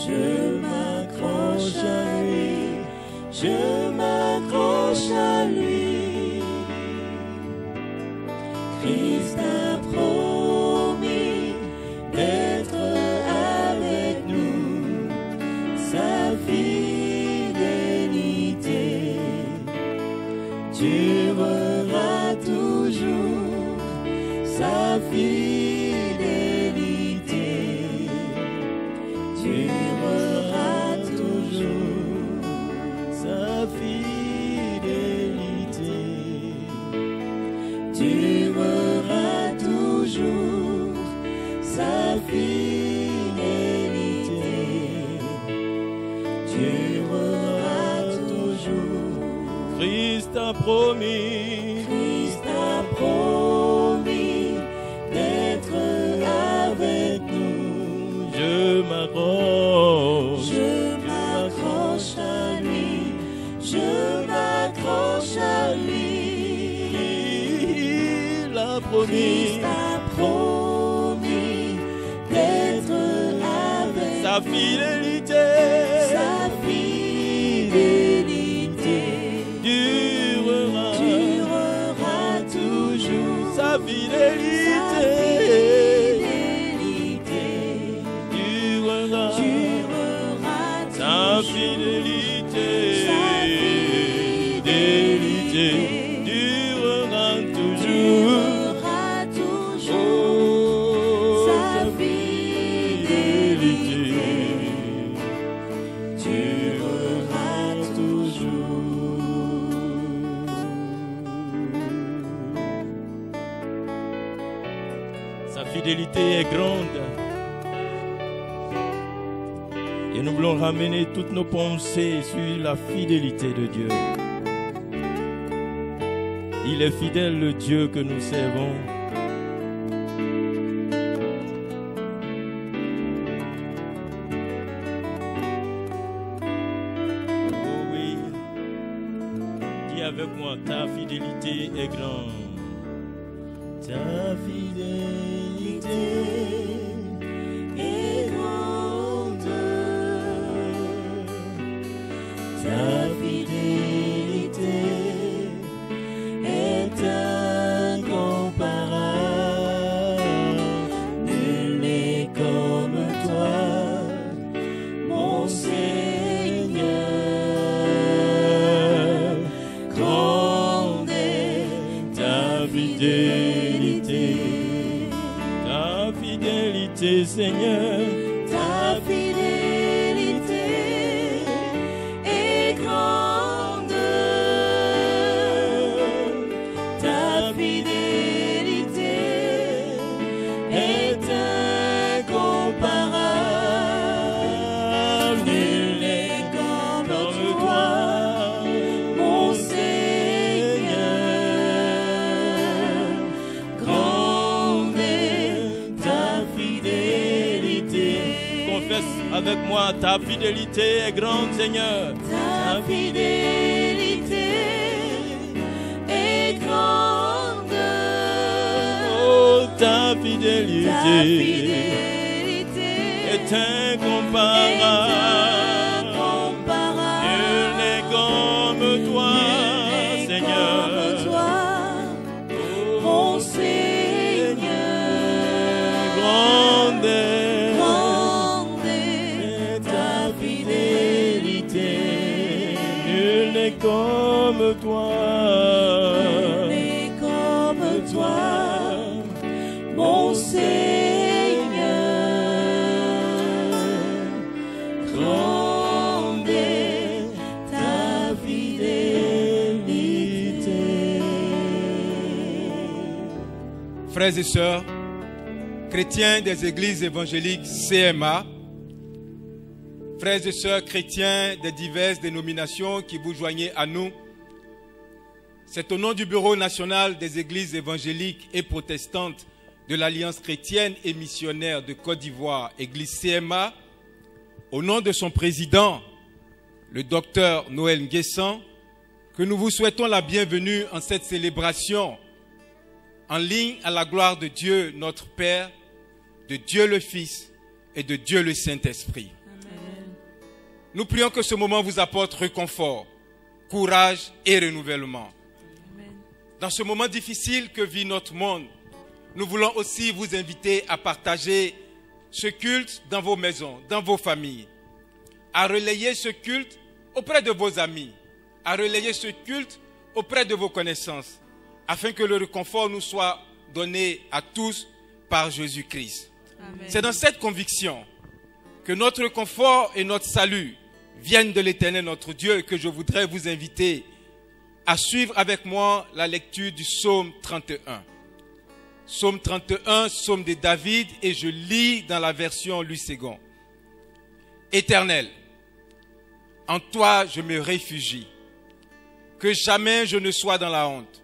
Je m'accroche à lui, je m'accroche à lui. Christ a promis d'être avec nous, sa fidélité durera toujours, sa fidélité durera toujours, sa fidélité durera toujours, sa fidélité durera toujours. Christ a promis, Christ a promis d'être avec nous. je m'accroche, Je m'accroche à lui, je m'accroche à lui. il a promis Christ a promis d'être avec sa nous. fidélité Sa fidélité durera, durera toujours. sa fidélité durera, sa fidélité durera toujours. Oh, sa fidélité durera toujours. Sa fidélité est grande. Et nous voulons ramener toutes nos pensées sur la fidélité de Dieu. Il est fidèle, le Dieu que nous servons. Oh oui, dis avec moi, ta fidélité est grande. Ta fidélité est grande. Ta fidélité est incomparable. Nul n'est comme toi, mon Seigneur. Grande est ta fidélité, ta fidélité, Seigneur. ta fidélité est grande. Ta fidélité est incomparable. Nul n'est comme toi, mon Seigneur. Grande est ta fidélité. Confesse avec moi, ta fidélité est grande, Seigneur. Ta fidélité est grande. Oh, ta Ta fidélité fidélité est incomparable. Nul n'est comme toi, Seigneur. Mon Seigneur. Grande est Grande est ta fidélité. Nul n'est comme toi. Nul n'est comme toi, mon Seigneur. Grande est ta fidélité. Frères et sœurs, chrétiens des églises évangéliques CMA, frères et sœurs chrétiens des diverses dénominations qui vous joignez à nous, c'est au nom du Bureau national des églises évangéliques et protestantes de l'Alliance chrétienne et missionnaire de Côte d'Ivoire, Église CMA, au nom de son président, le docteur Noël Nguessan, que nous vous souhaitons la bienvenue en cette célébration en ligne à la gloire de Dieu notre Père, de Dieu le Fils et de Dieu le Saint-Esprit. Amen. Nous prions que ce moment vous apporte réconfort, courage et renouvellement. Dans ce moment difficile que vit notre monde, nous voulons aussi vous inviter à partager ce culte dans vos maisons, dans vos familles, à relayer ce culte auprès de vos amis, à relayer ce culte auprès de vos connaissances, afin que le réconfort nous soit donné à tous par Jésus-Christ. C'est dans cette conviction que notre réconfort et notre salut viennent de l'Éternel notre Dieu que je voudrais vous inviter à suivre avec moi la lecture du psaume 31. Psaume 31, psaume de David, et je lis dans la version Louis II. Éternel, en toi je me réfugie, que jamais je ne sois dans la honte.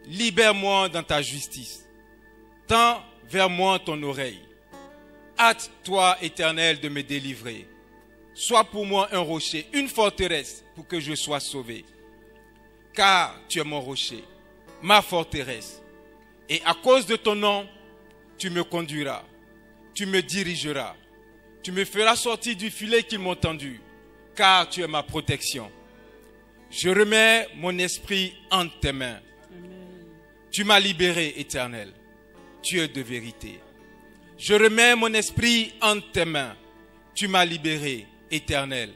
Libère-moi dans ta justice. Tends vers moi ton oreille. Hâte-toi, Éternel, de me délivrer. Sois pour moi un rocher, une forteresse, pour que je sois sauvé. Car tu es mon rocher, ma forteresse. Et à cause de ton nom, tu me conduiras, tu me dirigeras. Tu me feras sortir du filet qu'ils m'ont tendu, car tu es ma protection. Je remets mon esprit entre tes mains. Tu m'as libéré, Éternel. Tu es de vérité. Je remets mon esprit entre tes mains. Tu m'as libéré, Éternel.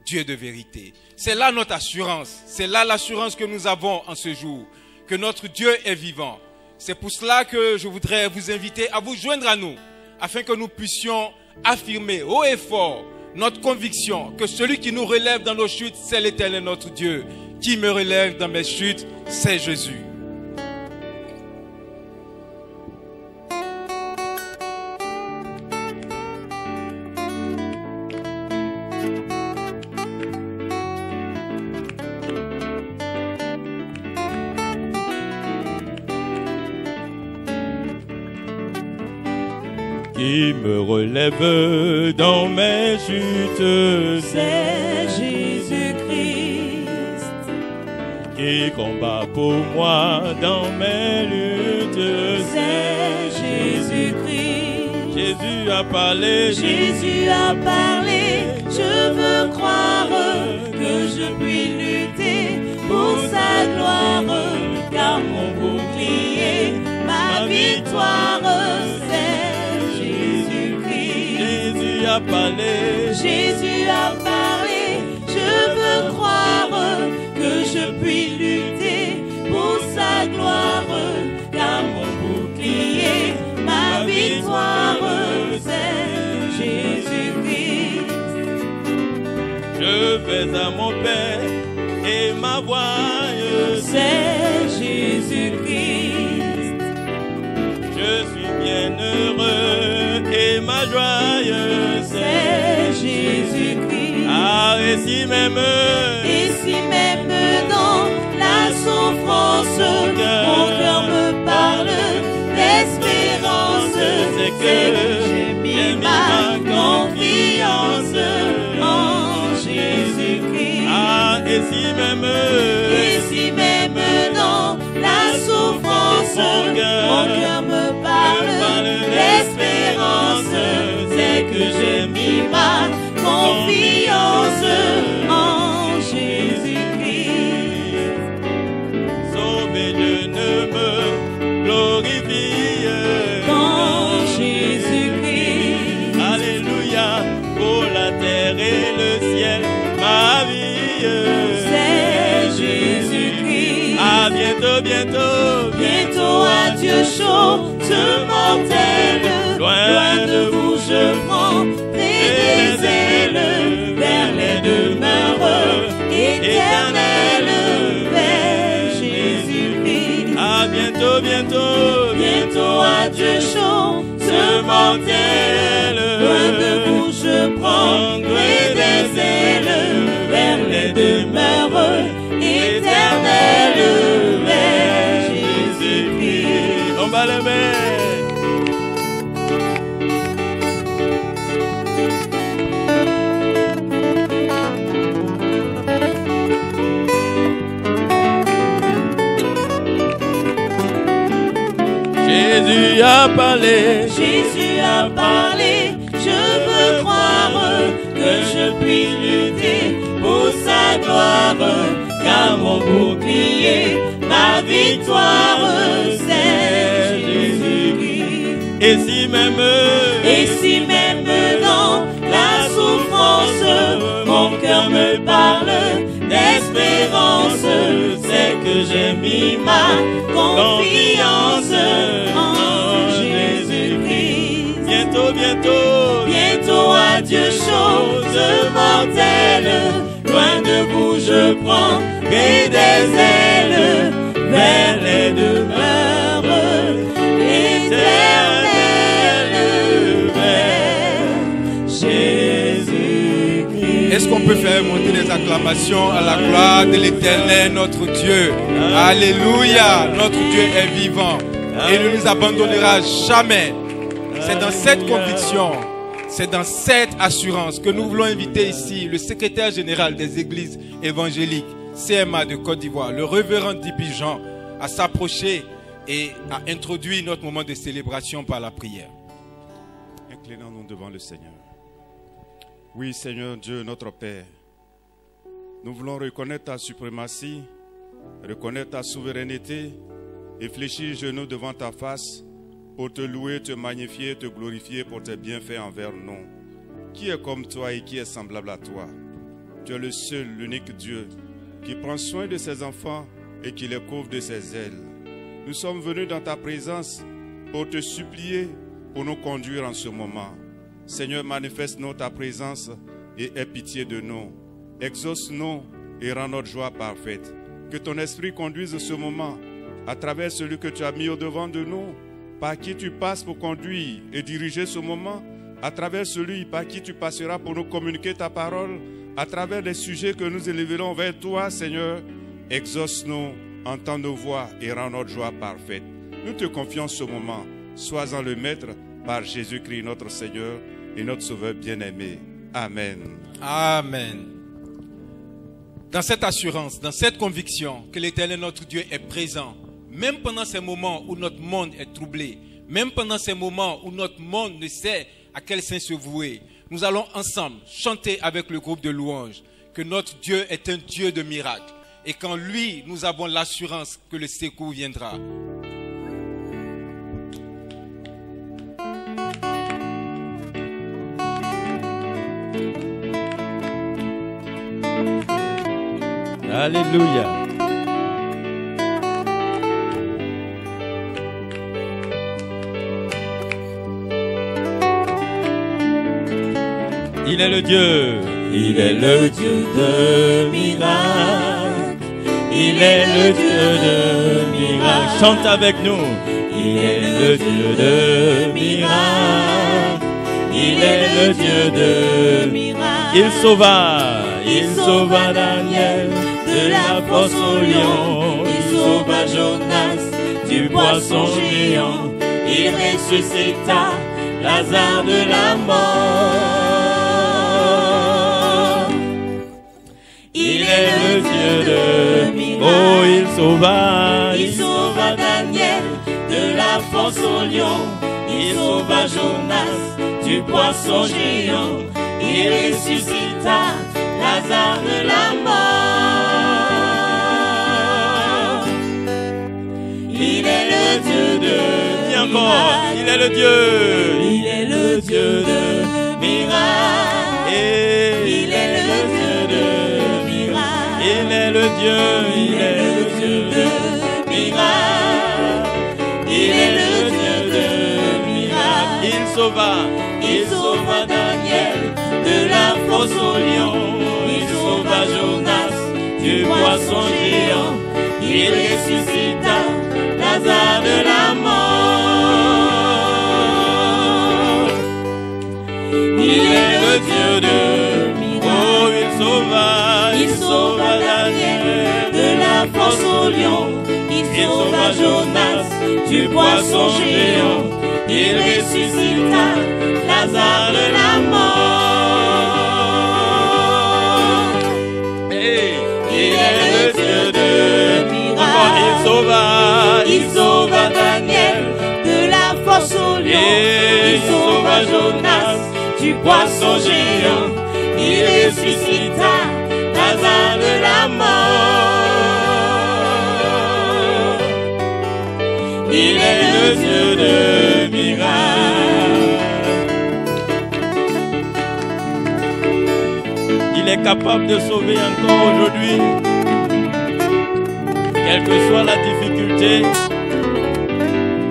Dieu de vérité. C'est là notre assurance. C'est là l'assurance que nous avons en ce jour. Que notre Dieu est vivant. C'est pour cela que je voudrais vous inviter à vous joindre à nous. Afin que nous puissions affirmer haut et fort notre conviction que celui qui nous relève dans nos chutes, c'est l'Éternel notre Dieu. Qui me relève dans mes chutes, c'est Jésus. Qui me relève dans mes chutes, C'est Jésus-Christ. qui combat pour moi dans mes luttes, C'est Jésus-Christ. Jésus a parlé, Jésus a parlé. Je veux croire que je puis lutter pour sa gloire. Car mon bouclier, ma victoire, c'est Jésus-Christ. Jésus a parlé, Jésus a parlé, je veux croire que je puis lutter pour sa gloire, car mon bouclier, ma victoire, c'est Jésus-Christ. je vais à mon Père et ma voix, C'est Jésus-Christ. je suis bien heureux et ma joie, C'est Jésus-Christ. ah, et si même dans la souffrance, mon cœur me parle d'espérance. C'est que j'ai mis ma confiance en Jésus-Christ. ah, et si même dans la souffrance, mon cœur me parle d'espérance. C'est que j'ai mis ma confiance en Jésus-Christ. sauvé, je ne me glorifie En Jésus-Christ. Alléluia, pour la terre et le ciel, ma vie. C'est Jésus-Christ. À bientôt, bientôt, Bientôt adieu chaud, ce mortel. Loin de vous je prendrai des ailes vers les demeures éternelles. Vers Jésus-Christ. à bientôt, bientôt, Bientôt adieu chaud, ce mortel. Loin de vous je prendrai des ailes vers les demeures éternelles. Vers Jésus-Christ. on va le mettre. Jésus a parlé, Jésus a parlé, je veux croire que je puis lutter gloire, car mon bouclier, ma victoire, c'est Jésus-Christ. Et si même dans la souffrance, mon cœur me parle d'espérance, c'est que j'ai mis ma confiance en Jésus-Christ. Bientôt, adieu, chose mortelle. Loin de vous, je prendrai des ailes vers les demeures éternelles, vers Jésus-Christ. Est-ce qu'on peut faire monter des acclamations à la gloire de l'Éternel, notre Dieu? Alléluia, notre Dieu est vivant et il ne nous abandonnera jamais. C'est dans cette conviction, c'est dans cette assurance que nous voulons inviter ici le secrétaire général des églises évangéliques CMA de Côte d'Ivoire, le révérend Dipi Jean, à s'approcher et à introduire notre moment de célébration par la prière. Inclinons-nous devant le Seigneur. Oui, Seigneur Dieu, notre Père, nous voulons reconnaître ta suprématie, reconnaître ta souveraineté et fléchir genoux devant ta face pour te louer, te magnifier, te glorifier pour tes bienfaits envers nous. Qui est comme toi et qui est semblable à toi? Tu es le seul, l'unique Dieu qui prend soin de ses enfants et qui les couvre de ses ailes. Nous sommes venus dans ta présence pour te supplier, pour nous conduire en ce moment. Seigneur, manifeste-nous ta présence et aie pitié de nous. Exauce-nous et rends notre joie parfaite. Que ton esprit conduise ce moment à travers celui que tu as mis au-devant de nous, par qui tu passes pour conduire et diriger ce moment, à travers celui par qui tu passeras pour nous communiquer ta parole, à travers les sujets que nous élèverons vers toi, Seigneur. Exauce-nous, entends nos voix et rends notre joie parfaite. Nous te confions ce moment. Sois-en le maître par Jésus-Christ notre Seigneur et notre Sauveur bien-aimé. Amen. Amen. Dans cette assurance, dans cette conviction que l'Éternel notre Dieu est présent, même pendant ces moments où notre monde est troublé, même pendant ces moments où notre monde ne sait à quel saint se vouer, nous allons ensemble chanter avec le groupe de louanges que notre Dieu est un Dieu de miracles et qu'en lui, nous avons l'assurance que le secours viendra. Alléluia. Il est le Dieu. Il est le Dieu de miracles. Il est le Dieu de miracles. Chante avec nous. Il est le Dieu de miracles. Il est le Dieu de miracles. Il sauva Daniel de la fosse au lion. Il sauva Jonas du poisson géant. Il ressuscita Lazare de la mort. Il est le Dieu de miracles. Oh, il sauva Daniel de la fosse au lion. Il sauva Jonas du poisson géant. Il ressuscita Lazare de la mort. Il est le Dieu de miracles. Il est le Dieu. Il est le Dieu de miracles. Il est le Dieu de miracles. Il est le Dieu. Il est le Dieu de miracles. Il est le Dieu de miracles. Il sauva Daniel de la fosse au lion. Il sauva Jonas du poisson géant. Il ressuscita Lazare de la mort. Il est le Dieu de miracles. Oh, il sauva Daniel de la fosse au lion. Il sauva Jonas du poisson géant. Il ressuscita Lazare de la mort. Il est le Dieu de miracles. Il sauva Daniel de la fosse au lion. Il sauva Jonas du poisson géant. Il ressuscita hasard de la mort. Il est le Dieu de miracles. Il est capable de sauver encore aujourd'hui. Quelle que soit la difficulté,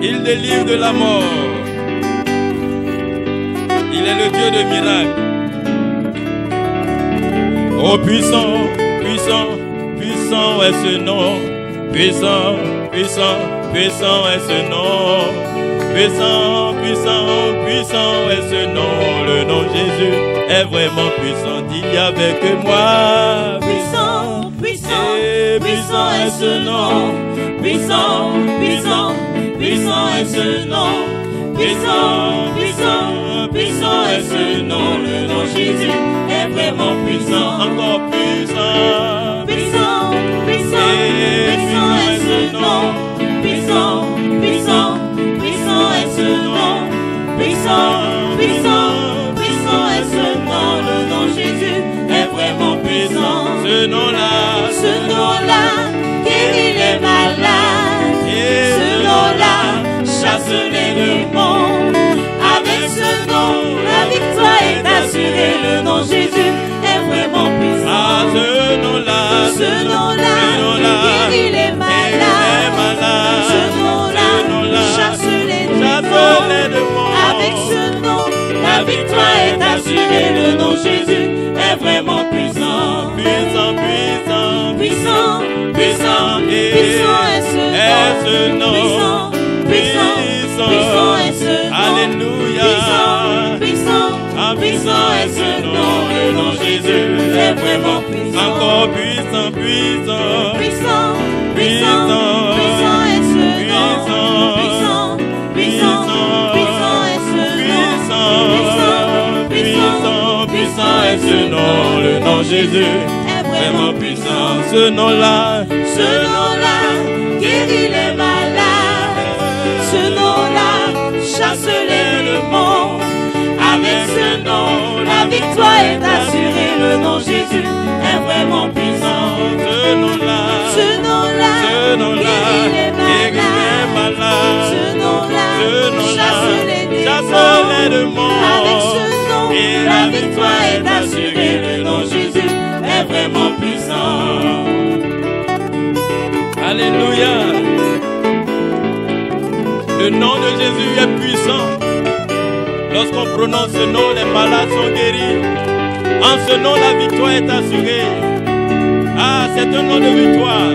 il délivre de la mort. Il est le Dieu de miracles. Oh puissant, puissant, puissant est ce nom. Puissant, puissant, puissant est ce nom. Puissant, puissant, puissant est ce nom. Le nom Jésus est vraiment puissant. Dis avec moi. Puissant, puissant, puissant est ce nom. Puissant, puissant, puissant est ce nom. Puissant, puissant, puissant est ce nom. Le nom Jésus est vraiment puissant. Encore puissant. Puissant, puissant, puissant est ce nom. Puissant, puissant, puissant est ce nom. Puissant, puissant, puissant est ce nom. Le nom Jésus est vraiment puissant. Ce nom-là guérit les malades. Ce nom-là chasse les démons. Avec ce nom, la victoire est assurée. Le nom Jésus est vraiment puissant. Ah, ce nom-là guérit les malades. Ce nom-là chasse les démons. Avec ce nom, la victoire est assurée. Le nom Jésus est vraiment puissant. puissant, puissant, Puissant, puissant, puissant est ce nom. Puissant, puissant, puissant est ce nom. Alléluia. Puissant, puissant, puissant est ce nom. Le nom Jésus est vraiment puissant. Encore puissant, puissant, Puissant, puissant, puissant est ce nom. Puissant, puissant, puissant est ce nom. puissant, puissant est ce nom. Le nom Jésus est vraiment puissant. Ce nom-là guérit les malades. Ce nom-là chasse les démons. Avec ce nom, la victoire est assurée. Le nom Jésus est vraiment puissant. Ce nom-là guérit les malades. Ce nom-là chasse les démons. Avec ce nom, la victoire est assurée. Le nom Jésus est vraiment puissant. Alléluia. Le nom de Jésus est puissant. Lorsqu'on prononce ce nom, les malades sont guéris. En ce nom, la victoire est assurée. Ah, c'est un nom de victoire.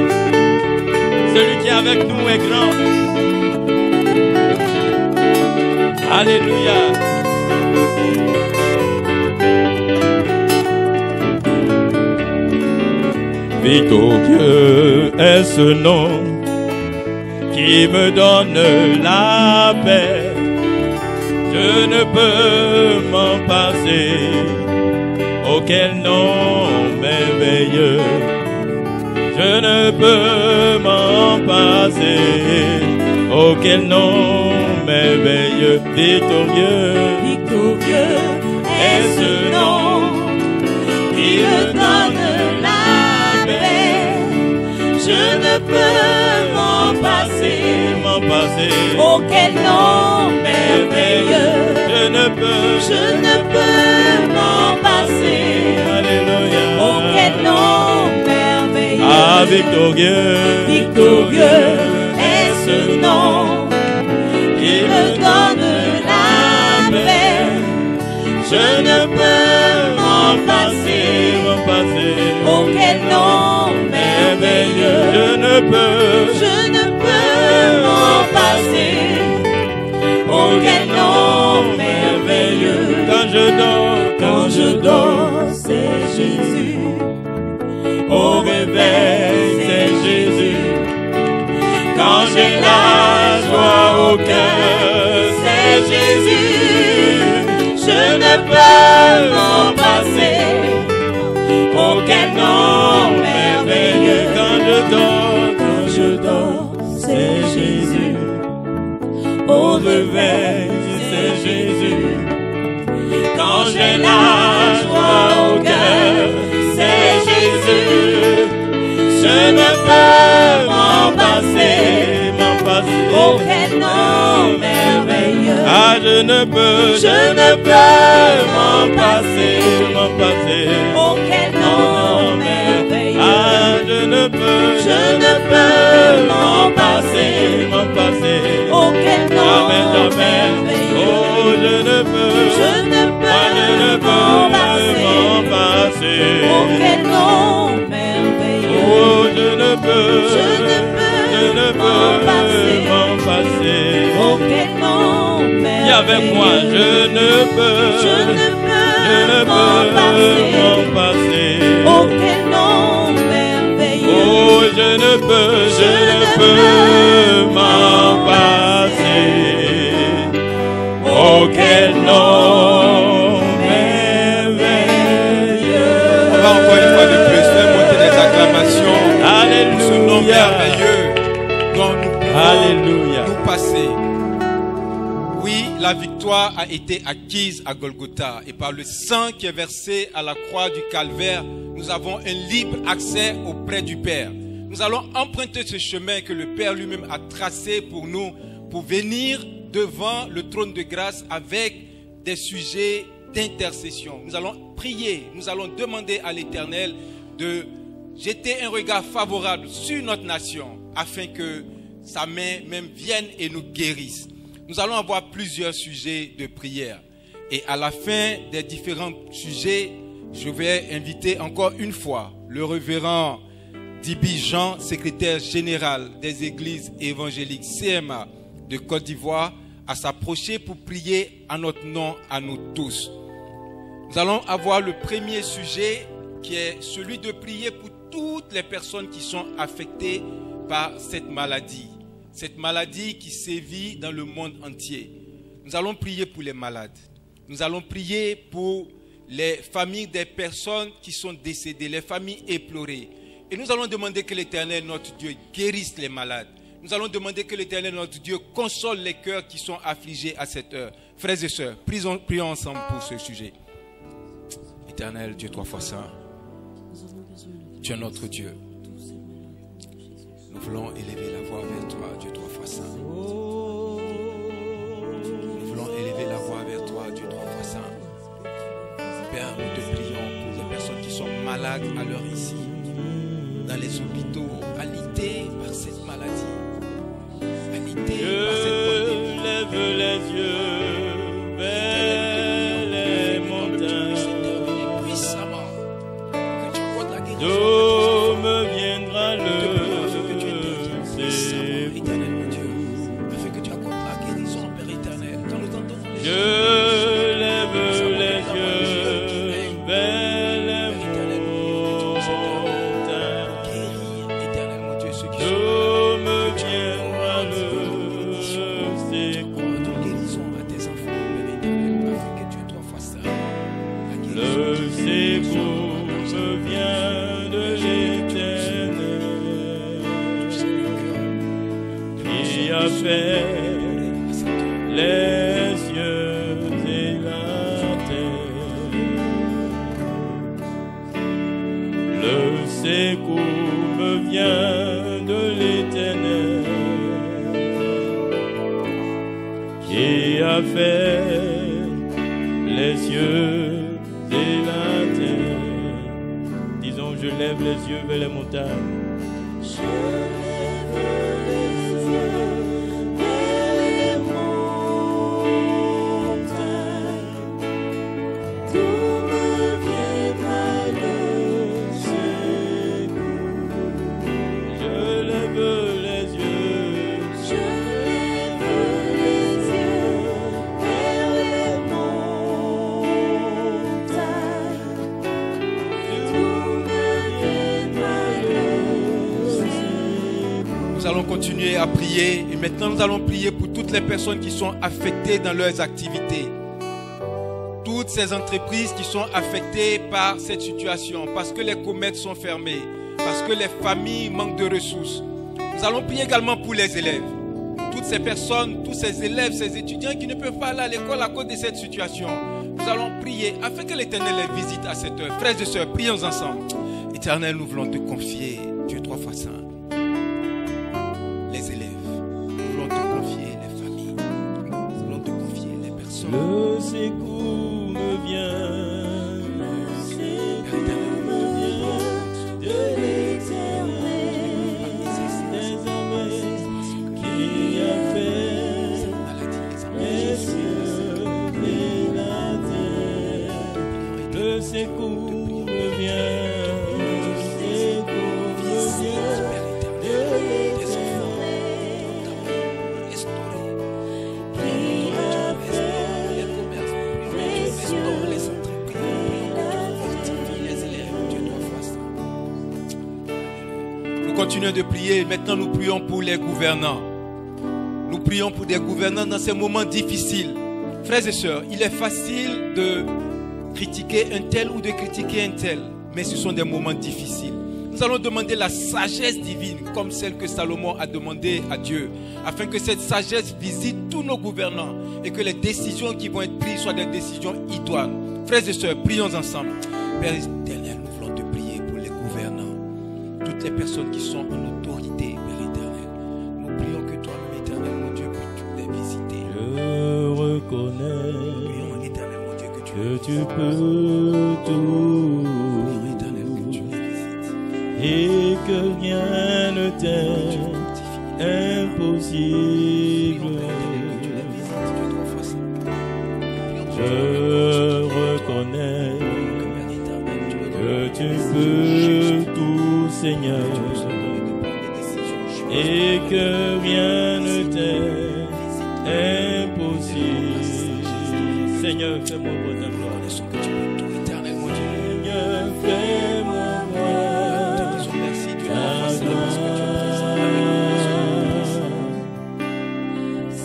Celui qui est avec nous est grand. Alléluia. Victorieux est ce nom qui me donne la paix. Je ne peux m'en passer. Oh, quel nom merveilleux. Je ne peux m'en passer. Oh, quel nom merveilleux. Victorieux est ce nom qui me donne la paix. Je ne peux m'en passer. Oh, quel nom merveilleux. Je ne peux m'en passer. Alléluia. Oh, quel nom merveilleux. Ah, victorieux est ce nom qui me donne la paix. Je ne peux m'en passer. Oh, quel nom merveilleux. Je ne peux m'en passer. Oh, quel nom merveilleux. Quand je dors, c'est Jésus. au réveil, c'est Jésus. Quand j'ai la joie au cœur, c'est Jésus. Je ne peux m'en passer. Oh, quel nom merveilleux. Quand je dors, c'est Jésus. au réveil, c'est Jésus. Quand j'ai la joie au cœur, c'est Jésus. peux m'en passer. Oh, quel nom merveilleux. Ah, je ne peux m'en passer. Oh, quel nom merveilleux. Ah, je ne peux m'en passer. Oh, quel nom merveilleux. Oh, je ne peux m'en passer. Oh, quel nom merveilleux. Oh, je ne peux m'en passer. Oh, quel nom merveilleux. Viens avec moi, je ne peux m'en passer. Oh, quel nom merveilleux. Oh, je ne peux m'en passer. Oh, quel nom merveilleux. On va encore une fois de plus faire monter des acclamations pour ce nom Alléluia. merveilleux dont nous pouvons Alléluia. nous passer. Oui, la victoire a été acquise à Golgotha et par le sang qui est versé à la croix du Calvaire, nous avons un libre accès auprès du Père. Nous allons emprunter ce chemin que le Père lui-même a tracé pour nous, pour venir devant le trône de grâce avec des sujets d'intercession. Nous allons prier, nous allons demander à l'Éternel de jeter un regard favorable sur notre nation afin que sa main même vienne et nous guérisse. Nous allons avoir plusieurs sujets de prière. Et à la fin des différents sujets, je vais inviter encore une fois le révérend Dibi Jean, secrétaire général des églises évangéliques CMA de Côte d'Ivoire, à s'approcher pour prier en notre nom à nous tous. Nous allons avoir le premier sujet qui est celui de prier pour toutes les personnes qui sont affectées par cette maladie qui sévit dans le monde entier. Nous allons prier pour les malades. Nous allons prier pour les familles des personnes qui sont décédées, les familles éplorées. Et nous allons demander que l'Éternel, notre Dieu, guérisse les malades. Nous allons demander que l'Éternel, notre Dieu, console les cœurs qui sont affligés à cette heure. Frères et sœurs, prions ensemble pour ce sujet. Éternel, Dieu trois fois saint, tu es notre Dieu. Nous voulons élever la voix vers toi, Dieu trois fois saint. Nous voulons élever la voix vers toi, Dieu trois fois saint. Père, nous te prions pour les personnes qui sont malades à l'heure ici, dans les hôpitaux, alités par cette maladie, alités par cette pandémie. Je lève les yeux vers les montagnes. Puissamment, que tu accordes la guérison. D'où me viendra le Éternel mon Dieu, afin que tu accordes la guérison, Père éternel. Quand nous entendons les Je lève les yeux vers les montagnes. guérir, éternel mon Dieu, ceux qui D'où sont me viendra le secours. ton guérison à tes enfants, Père éternel, afin que tu es trois fois saint. La Le guérison secours me vient de l'Éternel qui a fait les cieux et la terre. Le secours me vient de l'Éternel qui a fait les cieux et la terre. Disons, je lève les yeux vers les montagnes. Je lève les yeux. Nous allons continuer à prier et maintenant nous allons prier pour toutes les personnes qui sont affectées dans leurs activités. Toutes ces entreprises qui sont affectées par cette situation parce que les commerces sont fermés, parce que les familles manquent de ressources. Nous allons prier également pour les élèves. Toutes ces personnes, tous ces élèves, ces étudiants qui ne peuvent pas aller à l'école à cause de cette situation. Nous allons prier afin que l'Éternel les visite à cette heure. Frères et sœurs, prions ensemble. Éternel, nous voulons te confier, Dieu trois fois saint, Le secours me vient. Le secours me vient de l'Éternel, des armées qui a fait les cieux et la terre. Le secours me vient. Continuons de prier. Maintenant, nous prions pour les gouvernants. Nous prions pour des gouvernants dans ces moments difficiles. Frères et sœurs, il est facile de critiquer un tel ou de critiquer un tel, mais ce sont des moments difficiles. Nous allons demander la sagesse divine, comme celle que Salomon a demandé à Dieu, afin que cette sagesse visite tous nos gouvernants et que les décisions qui vont être prises soient des décisions idoines. Frères et sœurs, prions ensemble. Père éternel, nous voulons te prier pour les gouvernants, toutes les personnes qui sont en autorité, Père éternel. Nous prions que toi-même, éternel, mon Dieu, puisses les visiter. Je reconnais Prions, éternel, mon Dieu, que que tu peux tout prions, éternel, que tu les visites. et que rien ne t'est impossible. Je reconnais que tu peux tout, Seigneur, et que rien ne t'est impossible. Seigneur, fais-moi voir ta gloire. Seigneur, fais-moi voir ta gloire.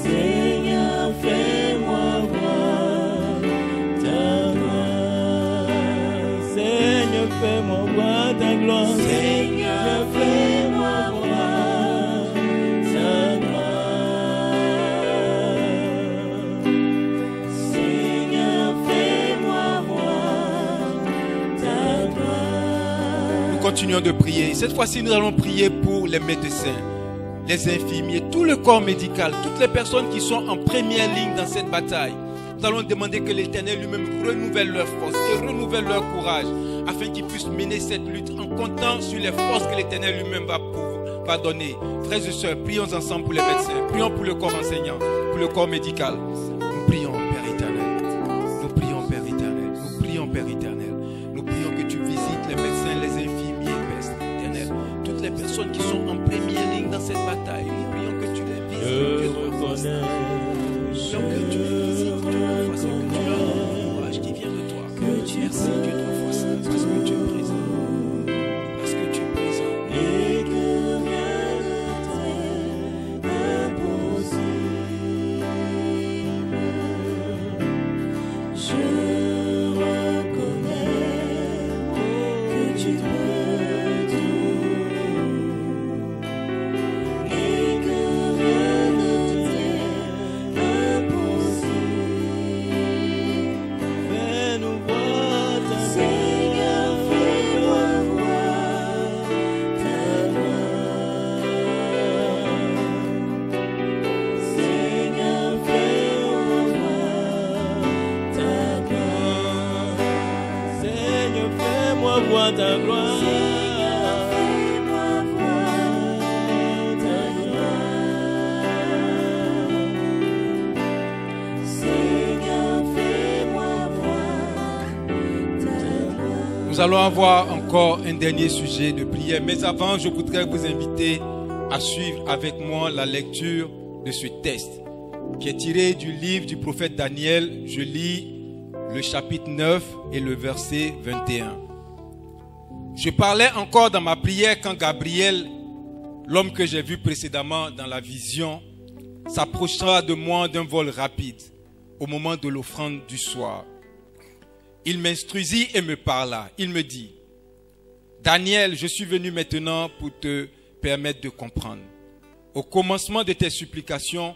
Seigneur, fais-moi voir ta gloire. Seigneur, fais-moi voir ta gloire. Seigneur, fais-moi voir ta gloire. Seigneur, fais-moi voir ta gloire. Nous continuons de prier. Cette fois-ci, nous allons prier pour les médecins, les infirmiers, tout le corps médical, toutes les personnes qui sont en première ligne dans cette bataille. Nous allons demander que l'Éternel lui-même renouvelle leur force et renouvelle leur courage, afin qu'ils puissent mener cette lutte en comptant sur les forces que l'Éternel lui-même va donner. Frères et sœurs, prions ensemble pour les médecins, prions pour le corps enseignant, pour le corps médical. Nous prions, Père éternel. Nous prions, Père éternel. Nous prions, Père éternel. Nous prions que tu visites les médecins, les infirmiers, Père éternel. Toutes les personnes qui sont en première ligne dans cette bataille. Nous prions que tu les visites. Je reconnais, Que tu les visites, que tu leur fasses, que tu leur donnes le courage qui vient de toi. Merci, que tu leur fasses, parce que tu es présent. Parce que tu es présent. et que rien ne t'est impossible. Je reconnais que tu peux tout et que rien ne t'est impossible. Fais-nous voir ta Seigneur, fais-moi voir ta gloire. Seigneur, fais-moi voir ta gloire. Seigneur, fais-moi voir ta gloire. Seigneur, fais-moi voir ta gloire. Seigneur, fais-moi voir ta gloire. Nous allons avoir encore un dernier sujet de prière. Mais avant, je voudrais vous inviter à suivre avec moi la lecture de ce texte qui est tiré du livre du prophète Daniel. Je lis le chapitre 9 et le verset 21. Je parlais encore dans ma prière quand Gabriel, l'homme que j'ai vu précédemment dans la vision, s'approcha de moi d'un vol rapide au moment de l'offrande du soir. Il m'instruisit et me parla. Il me dit: Daniel, je suis venu maintenant pour te permettre de comprendre. Au commencement de tes supplications,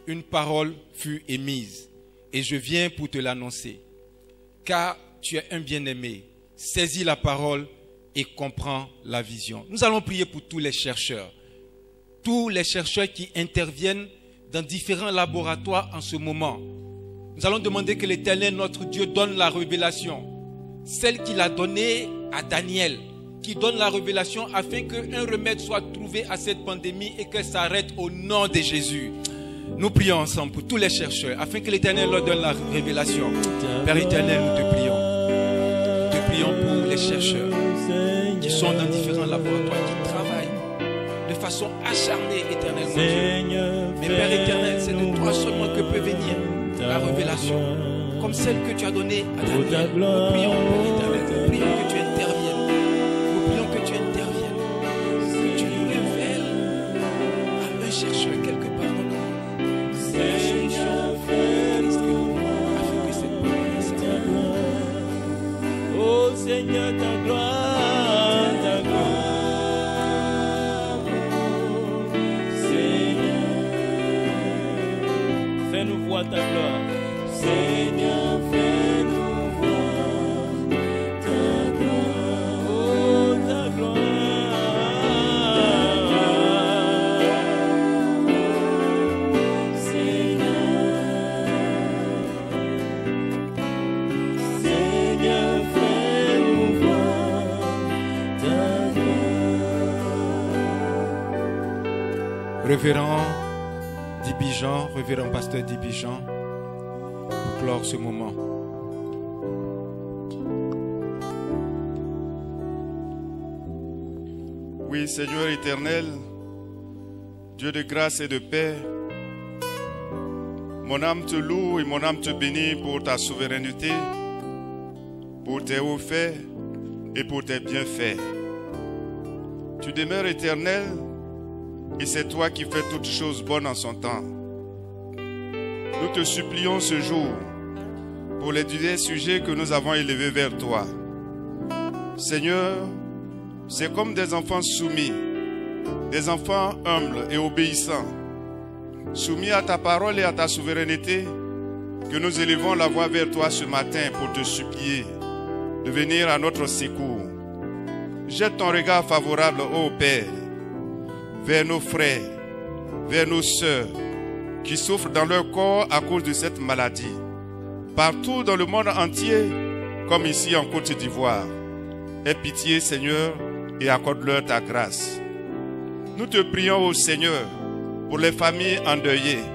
une parole fut émise et je viens pour te l'annoncer. Car tu es un bien-aimé, saisis la parole et comprends la vision. Nous allons prier pour tous les chercheurs qui interviennent dans différents laboratoires en ce moment, Nous allons demander que l'Éternel, notre Dieu, donne la révélation. Celle qu'il a donnée à Daniel, qui donne la révélation afin qu'un remède soit trouvé à cette pandémie et qu'elle s'arrête au nom de Jésus. Nous prions ensemble pour tous les chercheurs, afin que l'Éternel leur donne la révélation. Père éternel, nous te prions. Nous te prions pour les chercheurs qui sont dans différents laboratoires, qui travaillent de façon acharnée, éternel mon Dieu. Mais Père éternel, c'est de toi seulement que peut venir la révélation, comme celle que tu as donnée à Daniel. Nous prions, Père éternel, nous prions que tu interviennes. Nous prions que tu interviennes. Que tu nous révèles à un chercheur quelque part dans le monde la solution à Christ que nous voulons, afin que cette pandémie s'arrête. Oh Seigneur, ta gloire, ta gloire. Fais-nous voir ta gloire. Seigneur, fais-nous voir ta gloire. Oh, ta gloire. Seigneur, Seigneur, fais-nous voir ta gloire. Révérend Dibijan, révérend pasteur Dibijan, pour clore ce moment. Oui, Seigneur éternel, Dieu de grâce et de paix, mon âme te loue et mon âme te bénit pour ta souveraineté, pour tes hauts faits et pour tes bienfaits. Tu demeures éternel et c'est toi qui fais toutes choses bonnes en son temps. Nous te supplions ce jour pour les divers sujets que nous avons élevés vers toi. Seigneur, c'est comme des enfants soumis, des enfants humbles et obéissants, soumis à ta parole et à ta souveraineté, que nous élevons la voix vers toi ce matin pour te supplier de venir à notre secours. Jette ton regard favorable, ô Père, vers nos frères, vers nos sœurs qui souffrent dans leur corps à cause de cette maladie, partout dans le monde entier, comme ici en Côte d'Ivoire. Aie pitié, Seigneur, et accorde-leur ta grâce. Nous te prions, ô Seigneur, pour les familles endeuillées.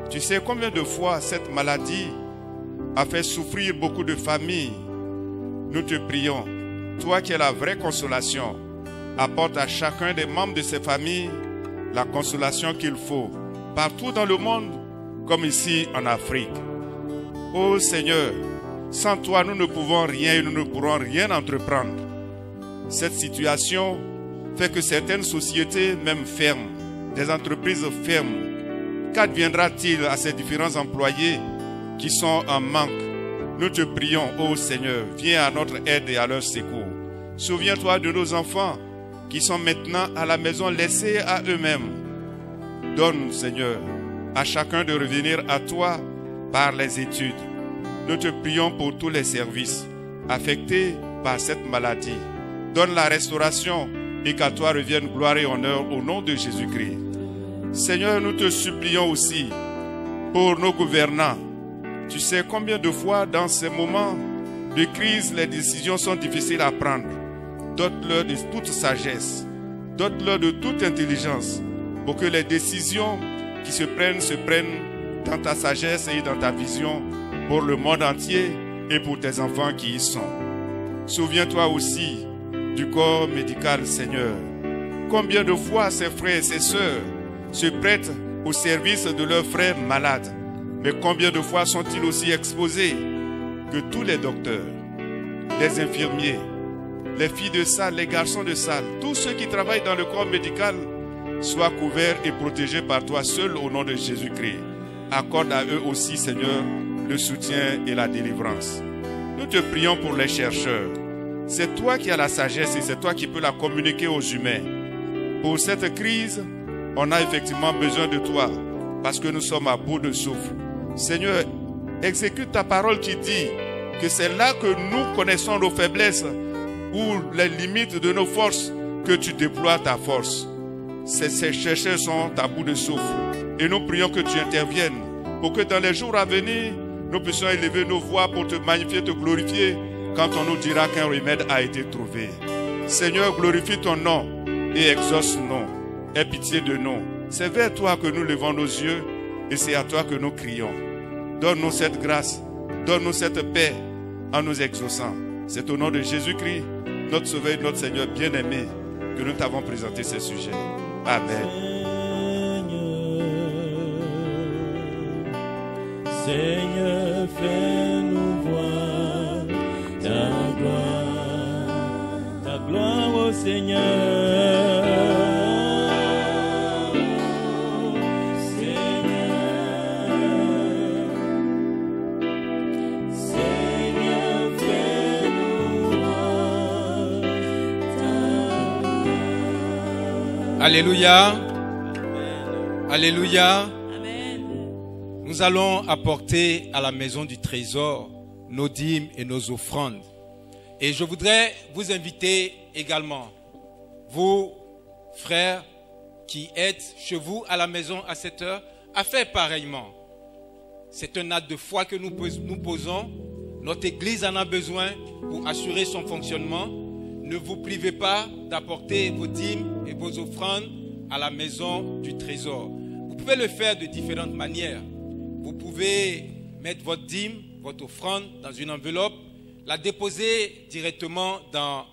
Tu sais combien de fois cette maladie a fait souffrir beaucoup de familles. Nous te prions, toi qui es la vraie consolation, apporte à chacun des membres de ces familles la consolation qu'il faut, partout dans le monde, comme ici en Afrique. Ô Seigneur, sans toi, nous ne pouvons rien et nous ne pourrons rien entreprendre. Cette situation fait que certaines sociétés même ferment, des entreprises ferment. Qu'adviendra-t-il à ces différents employés qui sont en manque? Nous te prions, ô Seigneur, viens à notre aide et à leur secours. Souviens-toi de nos enfants qui sont maintenant à la maison laissés à eux-mêmes. Donne, Seigneur, à chacun de revenir à toi par les études. Nous te prions pour tous les services affectés par cette maladie. Donne la restauration et qu'à toi revienne gloire et honneur au nom de Jésus-Christ. Seigneur, nous te supplions aussi pour nos gouvernants. Tu sais combien de fois dans ces moments de crise, les décisions sont difficiles à prendre. Dote-leur de toute sagesse, dote-leur de toute intelligence, pour que les décisions qui se prennent dans ta sagesse et dans ta vision pour le monde entier et pour tes enfants qui y sont. Souviens-toi aussi du corps médical, Seigneur. Combien de fois ces frères et ces sœurs se prêtent au service de leurs frères malades, mais combien de fois sont-ils aussi exposés que tous les docteurs, les infirmiers, les filles de salle, les garçons de salle, tous ceux qui travaillent dans le corps médical soient couverts et protégés par toi seul au nom de Jésus-Christ. Accorde à eux aussi, Seigneur, le soutien et la délivrance. Nous te prions pour les chercheurs. C'est toi qui as la sagesse et c'est toi qui peux la communiquer aux humains. Pour cette crise, on a effectivement besoin de toi parce que nous sommes à bout de souffle. Seigneur, exécute ta parole qui dit que c'est là que nous connaissons nos faiblesses ou les limites de nos forces que tu déploies ta force. Ces chercheurs sont à bout de souffle et nous prions que tu interviennes pour que dans les jours à venir, nous puissions élever nos voix pour te magnifier, te glorifier quand on nous dira qu'un remède a été trouvé. Seigneur, glorifie ton nom et exauce-nous. Aie pitié de nous. C'est vers toi que nous levons nos yeux et c'est à toi que nous crions. Donne-nous cette grâce, donne-nous cette paix en nous exauçant. C'est au nom de Jésus-Christ, notre Sauveur et notre Seigneur bien-aimé, que nous t'avons présenté ce sujet. Amen. Seigneur, fais-nous voir ta gloire au Seigneur. Seigneur, fais-nous voir ta gloire. Alléluia. Alléluia. Nous allons apporter à la maison du trésor nos dîmes et nos offrandes. Et je voudrais vous inviter également, vous, frères, qui êtes chez vous à la maison à cette heure, à faire pareillement. C'est un acte de foi que nous posons. Notre Église en a besoin pour assurer son fonctionnement. Ne vous privez pas d'apporter vos dîmes et vos offrandes à la maison du trésor. Vous pouvez le faire de différentes manières. Vous pouvez mettre votre dîme, votre offrande dans une enveloppe, la déposer directement dans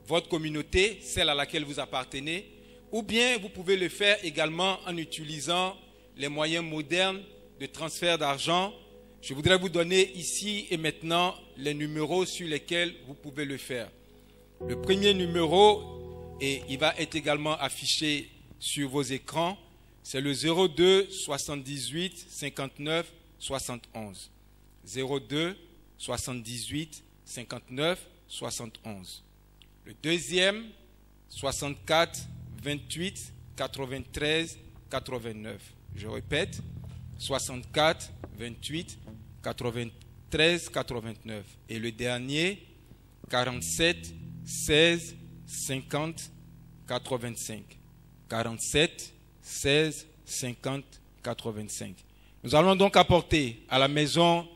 votre communauté, celle à laquelle vous appartenez, ou bien vous pouvez le faire également en utilisant les moyens modernes de transfert d'argent. Je voudrais vous donner ici et maintenant les numéros sur lesquels vous pouvez le faire. Le premier numéro, et il va être également affiché sur vos écrans, c'est le 02 78 59 71. 02 78 59 71. Le deuxième, 64 28 93 89. Je répète, 64 28 93 89. Et le dernier, 47 16 50 85. 47 16 50 85. Nous allons donc apporter à la maison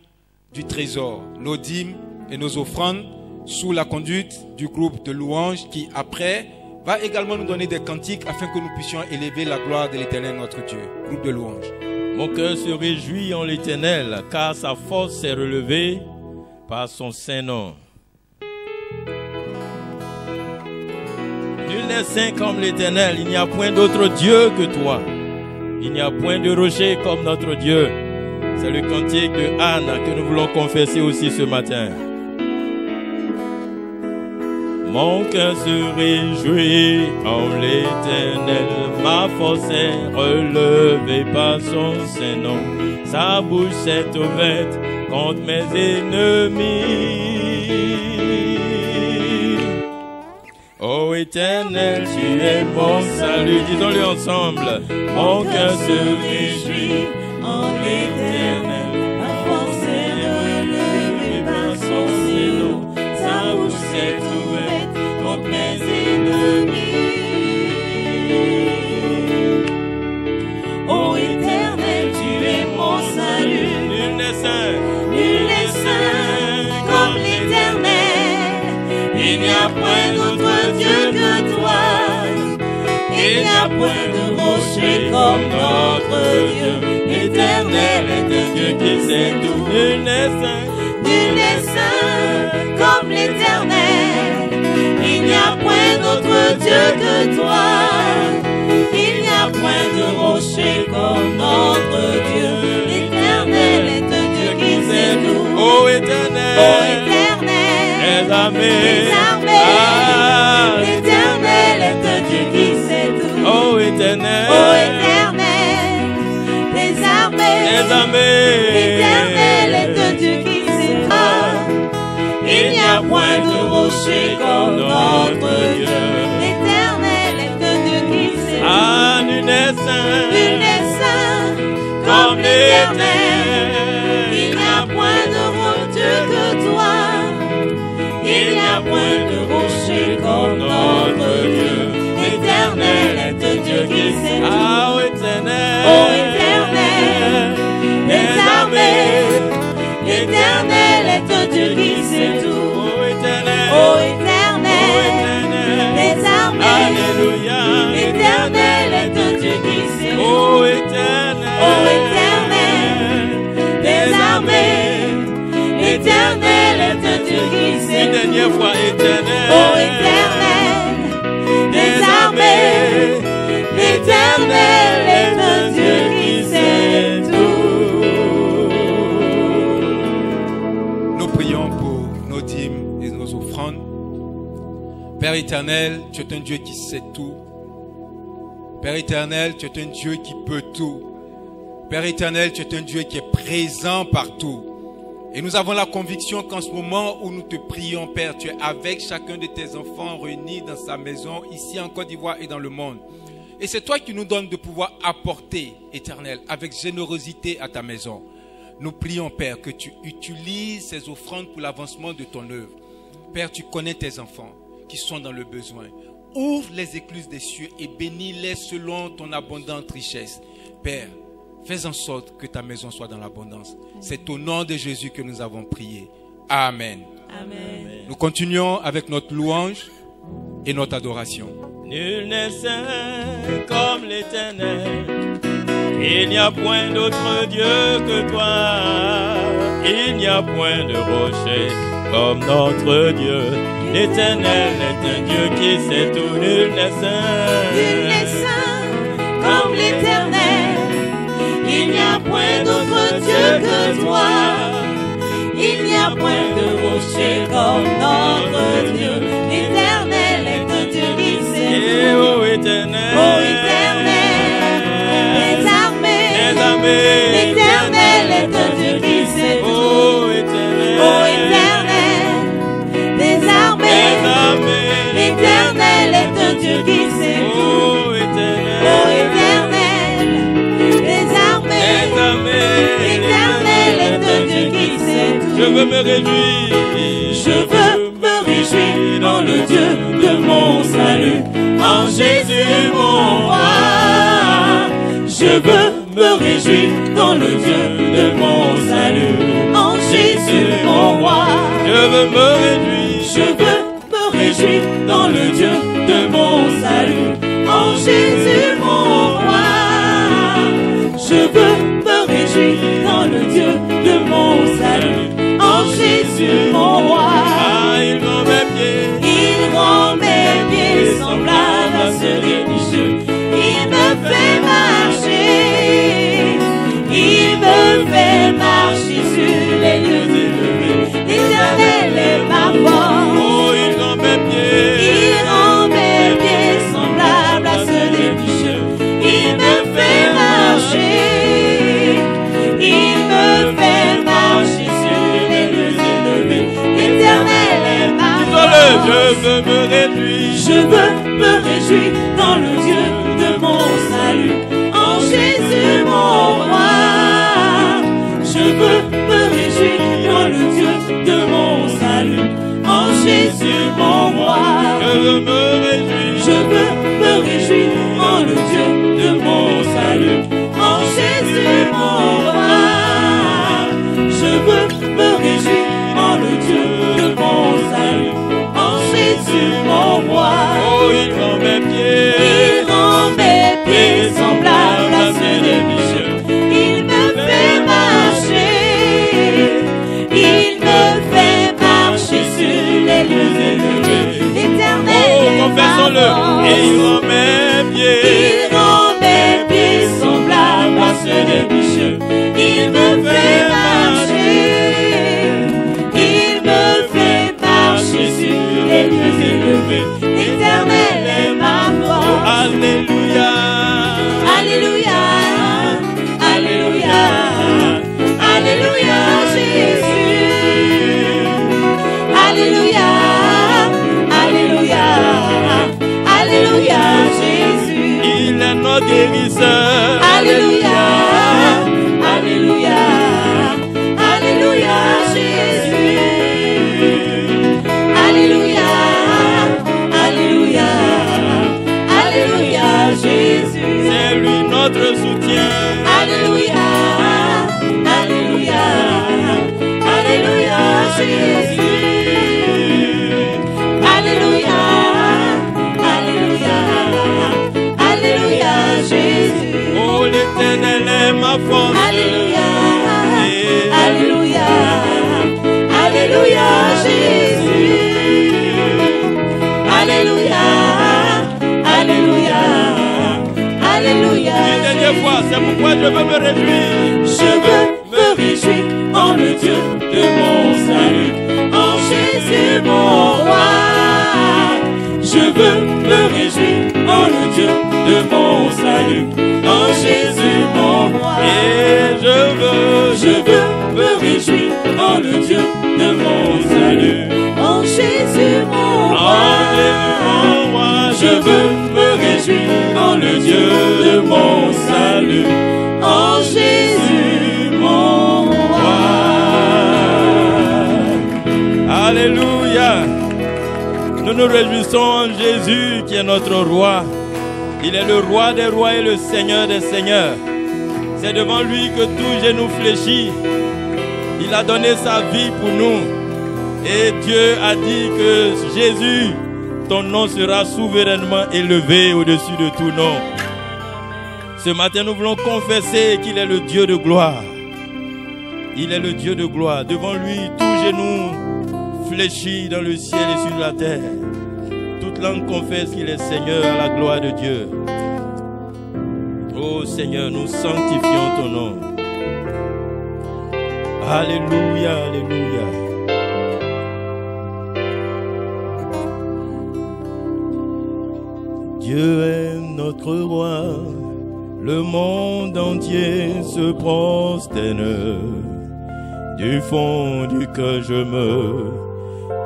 du trésor nos dîmes et nos offrandes sous la conduite du groupe de louanges qui après va également nous donner des cantiques afin que nous puissions élever la gloire de l'Éternel notre Dieu. Groupe de louanges. Mon cœur se réjouit en l'Éternel, car sa force s'est relevée par son saint nom. Nul n'est saint comme l'Éternel, il n'y a point d'autre Dieu que toi. Il n'y a point de rocher comme notre Dieu. C'est le cantique de Anne que nous voulons confesser aussi ce matin. Mon cœur se réjouit en l'Éternel, ma force est relevée par son saint nom. Sa bouche s'est ouverte contre mes ennemis. Ô Éternel, tu es mon salut. Disons-le ensemble. Mon cœur se réjouit en l'Éternel, ma force est relevée par son saint nom. Sa bouche s'est ouverte contre mes ennemis. Ô Éternel, tu es mon salut. Nul n'est saint comme l'Éternel. Il n'y a point d'autre Dieu que toi. Il n'y a point de rocher comme notre Dieu. L'Éternel est un Dieu qui sait tout. Nul n'est saint comme l'Éternel. Il n'y a point d'autre Dieu que toi. Il n'y a point de rocher comme notre Dieu. L'Éternel est un Dieu qui sait tout. Ô Éternel, les armées. L'Éternel est un Dieu qui sait tout. Ô Éternel, les armées. L'Éternel est un Dieu qui sait tout. Il n'y a point de rocher comme notre Dieu. L'Éternel est un Dieu qui sait tout. Ah, nul n'est saint comme l'Éternel. Il n'y a point de Dieu que toi. Il n'y a point de rocher comme notre Dieu. L'Éternel est un Dieu qui sait tout. Ah, ô Éternel, les Éternel est un Dieu qui sait Une dernière fois, éternel. Oh Éternel des armées, l'Éternel est un Dieu qui sait tout. Nous prions pour nos dîmes et nos offrandes. Père éternel, tu es un Dieu qui sait tout. Père éternel, tu es un Dieu qui peut tout. Père éternel, tu es un Dieu qui est présent partout. Et nous avons la conviction qu'en ce moment où nous te prions, Père, tu es avec chacun de tes enfants réunis dans sa maison, ici en Côte d'Ivoire et dans le monde. Et c'est toi qui nous donnes de pouvoir apporter, éternel, avec générosité à ta maison. Nous prions, Père, que tu utilises ces offrandes pour l'avancement de ton œuvre. Père, tu connais tes enfants qui sont dans le besoin. Ouvre les écluses des cieux et bénis-les selon ton abondante richesse. Père, fais en sorte que ta maison soit dans l'abondance. C'est au nom de Jésus que nous avons prié. Amen. Amen. Nous continuons avec notre louange et notre adoration. Nul n'est saint comme l'Éternel. Il n'y a point d'autre Dieu que toi. Il n'y a point de rocher comme notre Dieu. L'Éternel est un Dieu qui sait tout. Nul n'est saint. Nul n'est saint comme l'Éternel. Il n'y a point d'autre Dieu que toi. Il n'y a point de rocher comme notre Dieu. L'Éternel est un Dieu qui sait Et tout. ô Éternel, Ô Éternel des armées, l'Éternel est un Dieu qui sait tout. ô Éternel, Ô Éternel des armées, l'Éternel est un Dieu qui sait tout. ô Éternel, Ô Éternel des armées, l'Éternel est un Dieu qui sait tout. je veux me réjouir, Je veux me réjouir dans le Dieu de mon salut, en Jésus mon roi. Je veux me réjouir dans le Dieu de mon salut, en Jésus mon roi. je veux me réjouir, Je veux me réjouir dans le Dieu de mon salut, en Jésus mon roi. Je veux me réjouir dans le Dieu de mon salut, en Jésus mon roi. ah, il rend mes pieds, Il rend mes pieds semblables à ceux des bicheux. Il me fait marcher. Il me fait marcher sur les lieux élevés. L'Éternel est ma force. oh, il rend mes pieds, Il rend mes pieds semblables à ceux des bicheux. Il me fait marcher. Il me fait marcher sur les lieux élevés. L'Éternel est ma disons-le, force. je veux me réjouir, Je veux me réjouir dans le Dieu de mon salut, en Jésus mon roi. Je veux me réjouir dans le Dieu de mon salut, en Jésus mon roi. je veux me réjouir, Je veux me réjouir dans le Dieu de mon salut, en Jésus mon roi. Je veux me réjouir dans le Dieu de mon salut, en Jésus mon roi. oh, il rend mes pieds, Il rend mes pieds semblables à ceux des bicheux. Il me fait marcher. Il me fait marcher sur les lieux élevés. L'Éternel oh, est ma confessons-le, et il force. rend mes pieds, Il rend mes pieds semblables à ceux des bicheux. Il me fait marcher. Il me fait marcher sur les lieux élevés. L'Éternel est ma force. alléluia, Alléluia. Alléluia. Alléluia, Jésus. Alléluia. Alléluia. Alléluia, Jésus. il est notre guérisseur, Alléluia, Alléluia, Alléluia, Jésus. Alléluia, Alléluia, Alléluia, Jésus. c'est lui notre soutien, Alléluia, Alléluia, Alléluia, Jésus. Alléluia, Alléluia, Alléluia, Jésus. oh, pourquoi je veux me réjouir. Je veux me réjouir en le Dieu de mon salut, en Jésus mon roi. Je veux me réjouir en le Dieu de mon salut, en Jésus mon roi. Et je veux me réjouir en le Dieu de mon salut, en Jésus mon roi. Je veux me réjouir en le Dieu de mon salut, en Jésus mon roi. Alléluia. Nous nous réjouissons en Jésus qui est notre roi. Il est le roi des rois et le Seigneur des seigneurs. C'est devant lui que tout genou fléchit. Il a donné sa vie pour nous. Et Dieu a dit que Jésus, ton nom sera souverainement élevé au-dessus de tout nom. Ce matin, nous voulons confesser qu'il est le Dieu de gloire. Il est le Dieu de gloire. Devant lui, tout genou fléchit dans le ciel et sur la terre. Toute langue confesse qu'il est Seigneur à la gloire de Dieu. Oh Seigneur, nous sanctifions ton nom. Alléluia, alléluia. Dieu est notre roi, le monde entier se prosterne. Du fond du cœur je me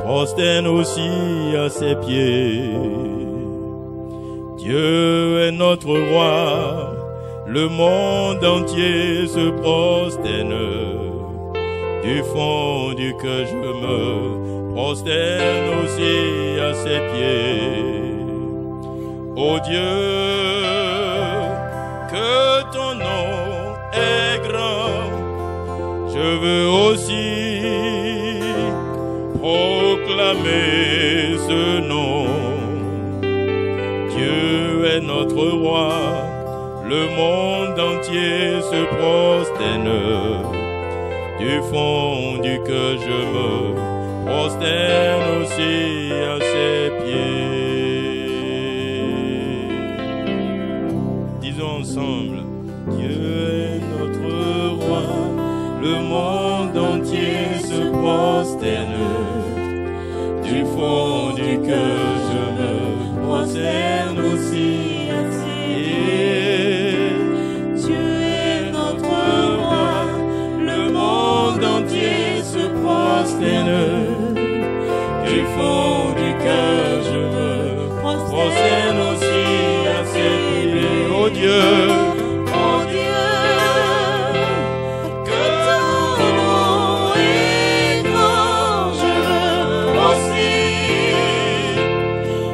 prosterne aussi à ses pieds. Dieu est notre roi, le monde entier se prosterne. Du fond du cœur je me prosterne aussi à ses pieds. Ô Dieu, que ton nom est grand, je veux aussi proclamer ce nom. Dieu est notre roi, le monde entier se prosterne. Du fond du cœur je me prosterne aussi à ses pieds. Disons ensemble, Dieu est notre roi, le monde entier se prosterne. Du fond du cœur je me prosterne aussi à ses pieds. Dieu est notre roi, le monde entier se prosterne. Du fond du cœur je me prosterne aussi à ses pieds. Oh Dieu, oh Dieu, que ton nom est grand, je veux aussi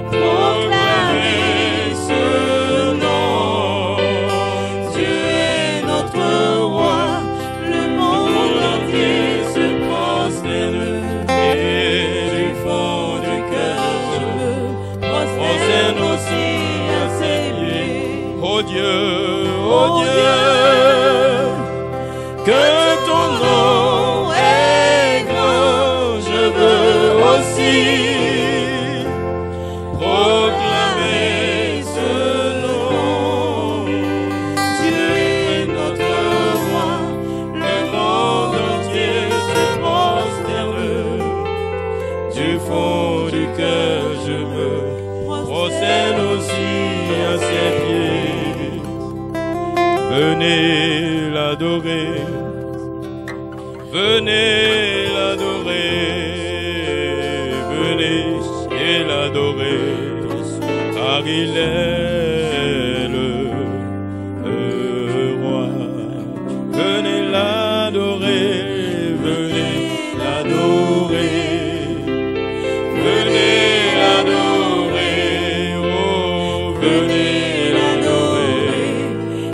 proclamer ce nom. Dieu est notre roi, le monde entier se prosterne. du fond du cœur je me Prosterne aussi à ses pieds. Oh Dieu, que ton nom est grand, je veux aussi proclamer ce nom. Dieu est notre roi, Le monde entier se prosterne. Du fond du cœur je me prosterne aussi à ses pieds. Venez l'adorer, venez l'adorer, venez et l'adorer, car il est le roi. Venez l'adorer, venez l'adorer, venez l'adorer, oh venez l'adorer,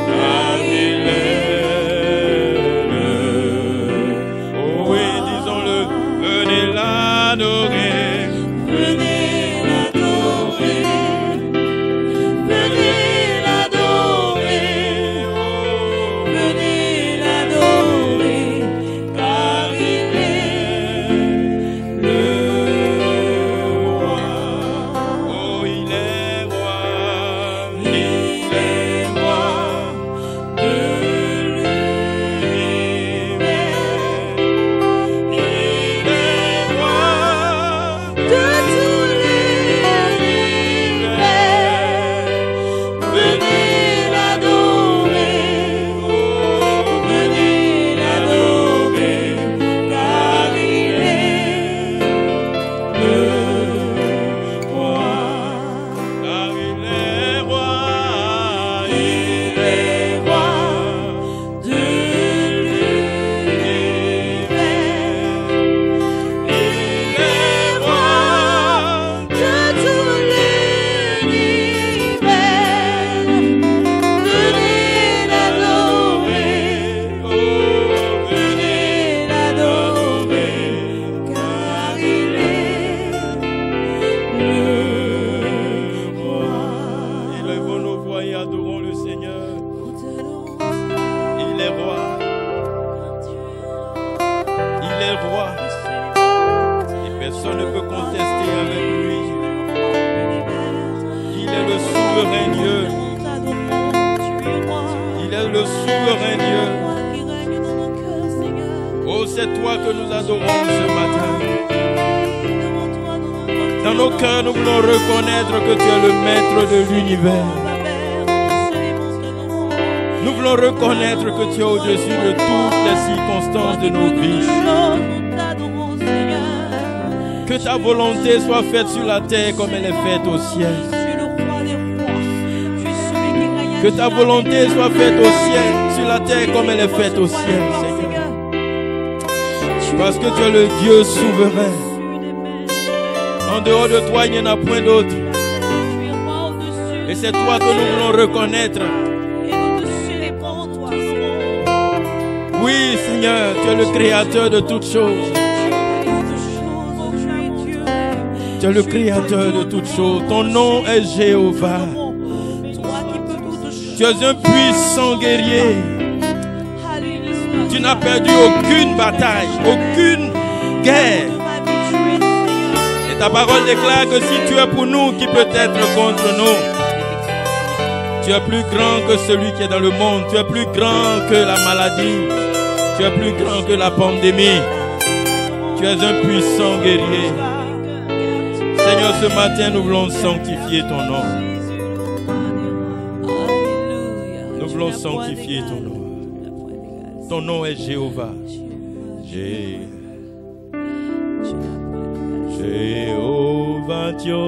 car il est le. Oh oui, disons-le, venez l'adorer, venez l'adorer, Personne ne peut contester avec lui. Il est le souverain Dieu. Il est le souverain Dieu. Oh, c'est toi que nous adorons ce matin. Dans nos cœurs, nous voulons reconnaître que tu es le maître de l'univers. Nous voulons reconnaître que tu es au-dessus de toutes les circonstances de nos vies. Que ta volonté soit faite sur la terre comme elle est faite au ciel. Que ta volonté soit faite au ciel, sur la terre comme elle est faite au ciel, Seigneur. Parce que tu es le Dieu souverain. En dehors de toi, il n'y en a point d'autre. Et c'est toi que nous voulons reconnaître. Oui, Seigneur, tu es le créateur de toutes choses. Tu es le créateur de toutes choses. Ton nom est Jéhovah. Tu es un puissant guerrier. Tu n'as perdu aucune bataille, aucune guerre. Et ta parole déclare que si tu es pour nous, qui peut être contre nous? Tu es plus grand que celui qui est dans le monde. Tu es plus grand que la maladie. Tu es plus grand que la pandémie. Tu es un puissant guerrier. Seigneur, ce matin, nous voulons sanctifier ton nom. Nous voulons sanctifier ton nom. Ton nom est Jéhovah. Jéhovah, Dieu,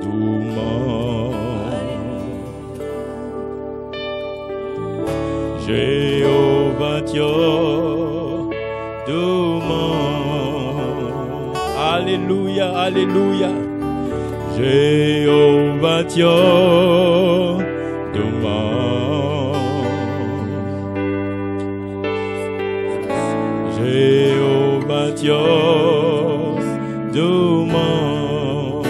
doucement. Jéhovah, Dieu, doucement. Alléluia, alléluia. Jéhovah, Dieu, doucement. Jéhovah, Dieu, doucement.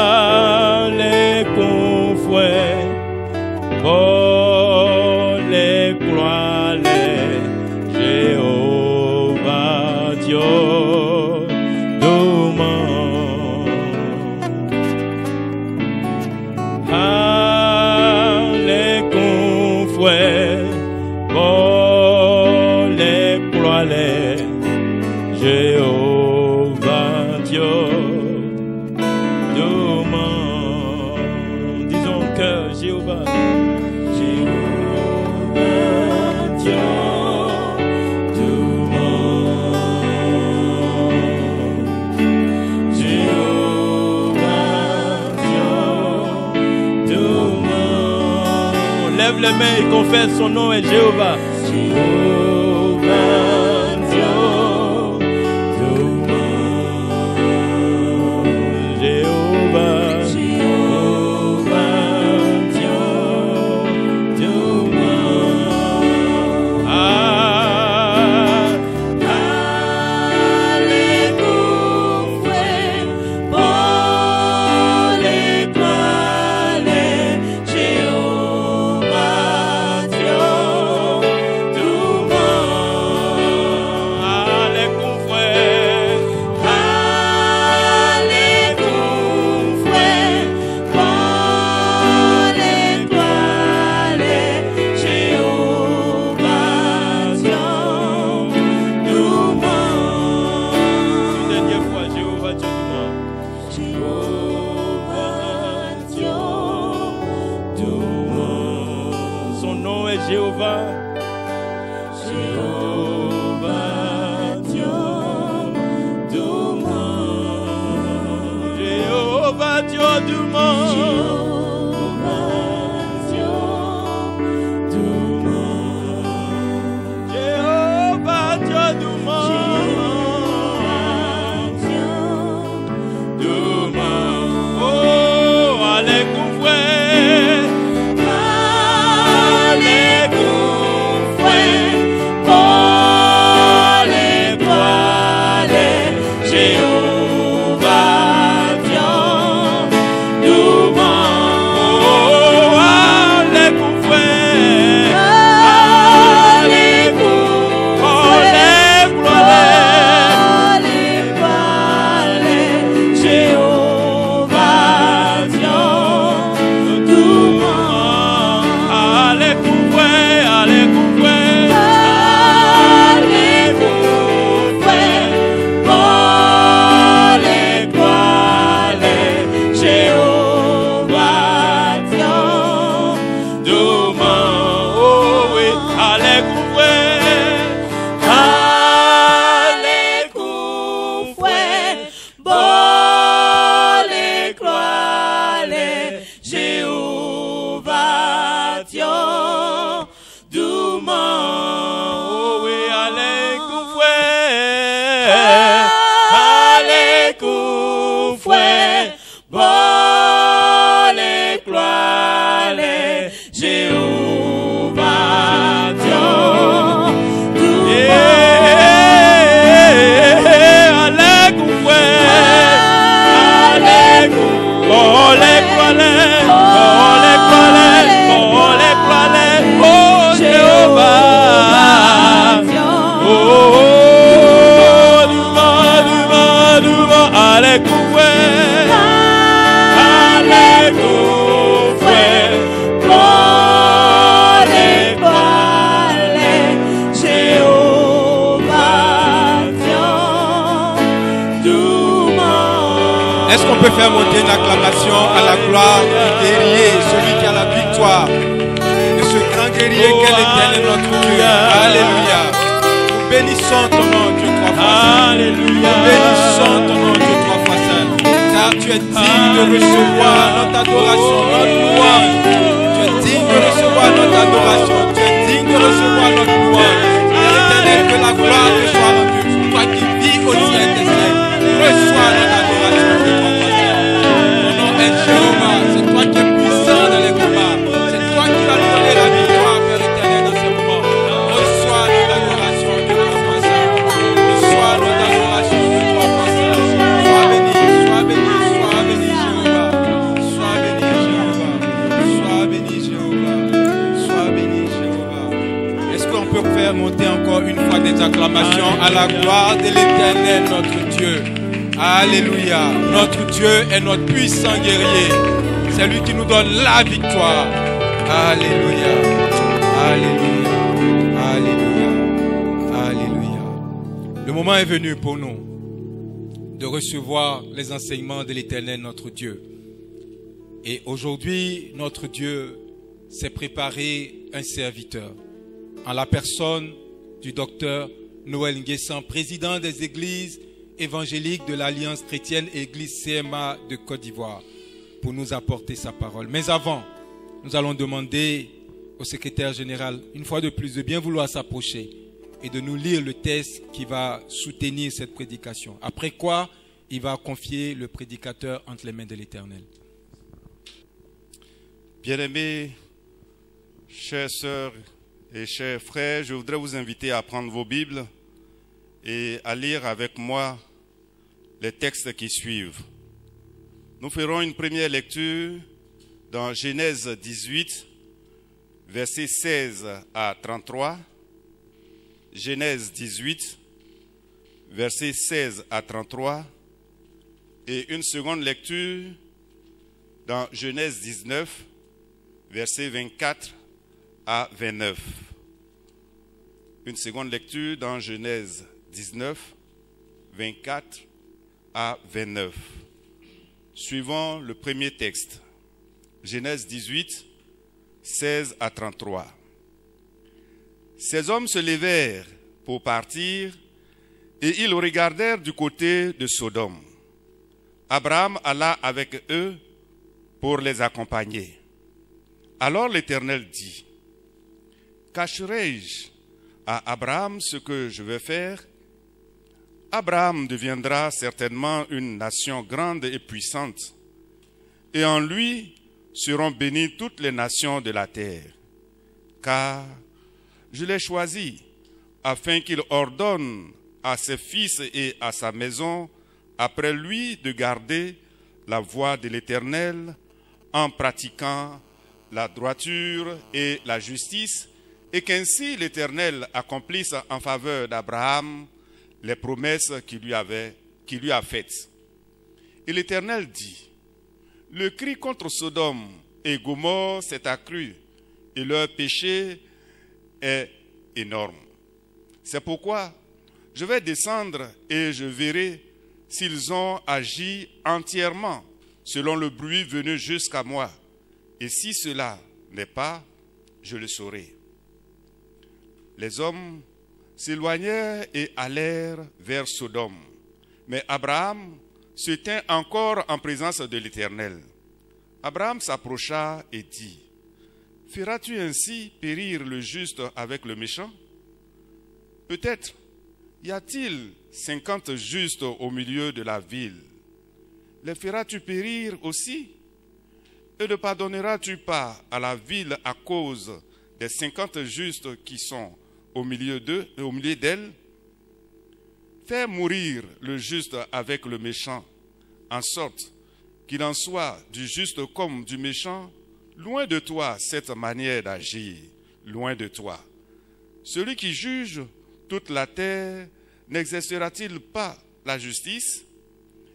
Allez, confrères, pour les gloires, Jéhovah, Dieu, doucement. Allez, confrères, pour les gloires, Jéhovah, Dieu, doucement. Disons en cœur, Jéhovah. Jéhovah, Dieu, doucement. Jéhovah, Dieu, doucement. Lève les mains et confesse son nom est Jéhovah. Jéhovah, Dieu, doucement. Jéhovah. Jéhovah, Dieu, nous Est-ce qu'on peut faire monter une acclamation à la gloire du guerrier, celui qui a la victoire, de ce grand guerrier qu'est l'Éternel notre Dieu. Alléluia. Nous bénissons ton nom, Dieu trois fois saint. Alléluia. Nous bénissons ton nom, Dieu trois fois saint. Car tu es digne de recevoir notre adoration, notre louange. Tu es digne de recevoir notre adoration. Tu es digne de recevoir notre louange. L'Éternel, que la gloire te soit rendue. Toi qui vis au ciel des siècles, reçois notre adoration, Dieu trois fois saint. Ton nom est Jéhovah. C'est toi qui es puissant dans les combats. C'est toi qui vas nous donner la victoire, Père éternel, dans ces moments. Reçois notre adoration, Dieu trois fois saint. Reçois notre adoration, Dieu trois fois saint. Sois béni, sois béni, sois béni, Jéhovah. Sois béni, Jéhovah. Sois béni, Jéhovah. Sois béni, Jéhovah. Est-ce qu'on peut faire monter encore une fois des acclamations à la gloire de l'Éternel, notre Dieu? Alléluia. Notre Dieu est notre puissant guerrier. C'est lui qui nous donne la victoire. Alléluia. Alléluia. Alléluia. Alléluia. Le moment est venu pour nous de recevoir les enseignements de l'Éternel, notre Dieu. Et aujourd'hui, notre Dieu s'est préparé un serviteur en la personne du docteur Noël Nguessan, président des églises évangéliques de l'Alliance chrétienne et Église CMA de Côte d'Ivoire, pour nous apporter sa parole. Mais avant, nous allons demander au secrétaire général, une fois de plus, de bien vouloir s'approcher et de nous lire le texte qui va soutenir cette prédication. Après quoi, il va confier le prédicateur entre les mains de l'Éternel. Bien-aimés, chères sœurs et chers frères, je voudrais vous inviter à prendre vos Bibles et à lire avec moi les textes qui suivent. Nous ferons une première lecture dans Genèse 18, versets 16 à 33. Genèse 18, versets 16 à 33. Et une seconde lecture dans Genèse 19, versets 24 à 29. Une seconde lecture dans Genèse 19, 24 à 29. Suivons le premier texte. Genèse 18, 16 à 33. Ces hommes se levèrent pour partir et ils regardèrent du côté de Sodome. Abraham alla avec eux pour les accompagner. Alors l'Éternel dit, « Cacherai-je à Abraham ce que je vais faire? Abraham deviendra certainement une nation grande et puissante, et en lui seront bénies toutes les nations de la terre. Car je l'ai choisi afin qu'il ordonne à ses fils et à sa maison après lui de garder la voie de l'Éternel en pratiquant la droiture et la justice, et qu'ainsi l'Éternel accomplisse en faveur d'Abraham les promesses qu'il lui a faites. » Et l'Éternel dit, « Le cri contre Sodome et Gomorrhe s'est accru, et leur péché est énorme. C'est pourquoi je vais descendre et je verrai s'ils ont agi entièrement selon le bruit venu jusqu'à moi. Et si cela n'est pas, je le saurai. » Les hommes s'éloignèrent et allèrent vers Sodome. Mais Abraham se tint encore en présence de l'Éternel. Abraham s'approcha et dit, « Feras-tu ainsi périr le juste avec le méchant? Peut-être y a-t-il 50 justes au milieu de la ville. Les feras-tu périr aussi? Et ne pardonneras-tu pas à la ville à cause des 50 justes qui sont au milieu d'elle? Fais mourir le juste avec le méchant, en sorte qu'il en soit du juste comme du méchant. Loin de toi cette manière d'agir, loin de toi. Celui qui juge toute la terre n'exercera-t-il pas la justice? »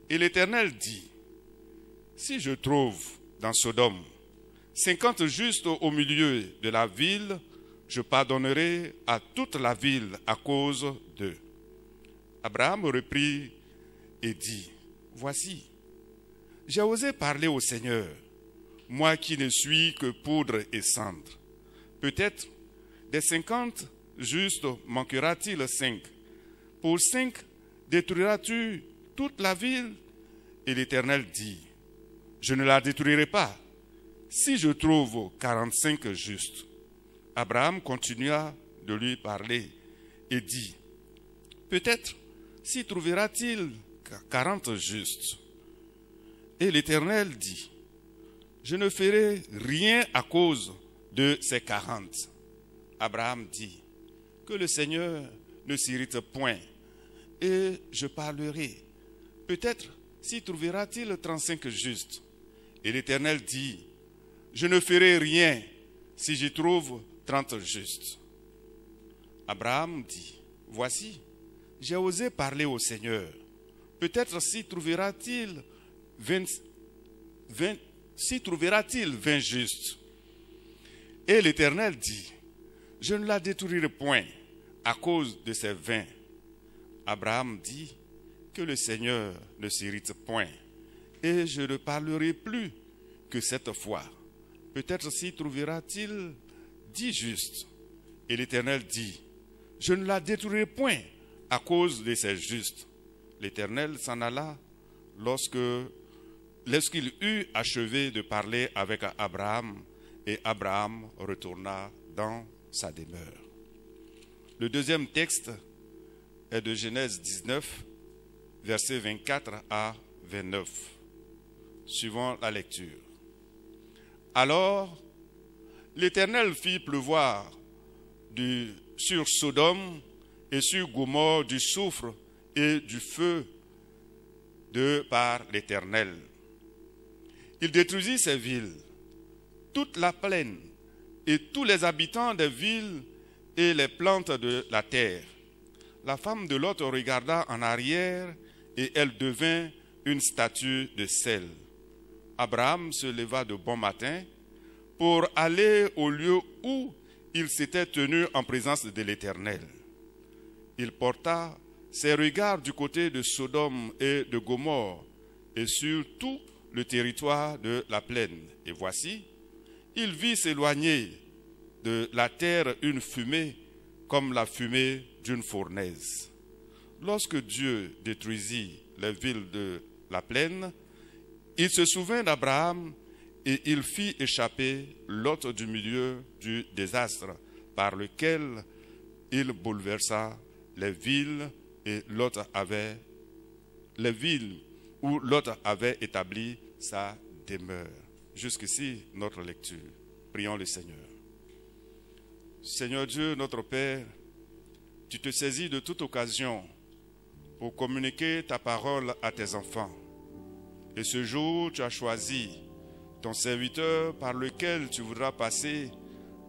Et l'Éternel dit, « Si je trouve dans Sodome 50 justes au milieu de la ville, je pardonnerai à toute la ville à cause d'eux. » Abraham reprit et dit, « Voici, j'ai osé parler au Seigneur, moi qui ne suis que poudre et cendre. Peut-être des 50 justes manquera-t-il 5. Pour 5 détruiras-tu toute la ville? Et l'Éternel dit, je ne la détruirai pas, si je trouve 45 justes. Abraham continua de lui parler et dit, peut-être s'y trouvera-t-il 40 justes. Et l'Éternel dit, je ne ferai rien à cause de ces 40. Abraham dit, que le Seigneur ne s'irrite point, et je parlerai. Peut-être s'y trouvera-t-il 35 justes. Et l'Éternel dit, je ne ferai rien si j'y trouve 30 justes. Abraham dit, voici, j'ai osé parler au Seigneur. Peut-être s'y trouvera-t-il 20 justes. Et l'Éternel dit, je ne la détruirai point à cause de ces 20. Abraham dit, que le Seigneur ne s'irrite point, et je ne parlerai plus que cette fois. Peut-être s'y trouvera-t-il 10 justes. Et l'Éternel dit, je ne la détruirai point à cause de ces justes. L'Éternel s'en alla lorsqu'il eut achevé de parler avec Abraham, et Abraham retourna dans sa demeure. Le deuxième texte est de Genèse 19, versets 24 à 29, suivant la lecture. Alors, l'Éternel fit pleuvoir sur Sodome et sur Gomorrhe du soufre et du feu par l'Éternel. Il détruisit ces villes, toute la plaine et tous les habitants des villes et les plantes de la terre. La femme de Lot regarda en arrière et elle devint une statue de sel. Abraham se leva de bon matin pour aller au lieu où il s'était tenu en présence de l'Éternel. Il porta ses regards du côté de Sodome et de Gomorrhe et sur tout le territoire de la plaine. Et voici, il vit s'éloigner de la terre une fumée comme la fumée d'une fournaise. Lorsque Dieu détruisit les villes de la plaine, il se souvint d'Abraham et il fit échapper Lot du milieu du désastre par lequel il bouleversa les villes où Lot avait établi sa demeure. Jusqu'ici, notre lecture. Prions le Seigneur. Seigneur Dieu, notre Père, tu te saisis de toute occasion pour communiquer ta parole à tes enfants. Et ce jour, tu as choisi ton serviteur par lequel tu voudras passer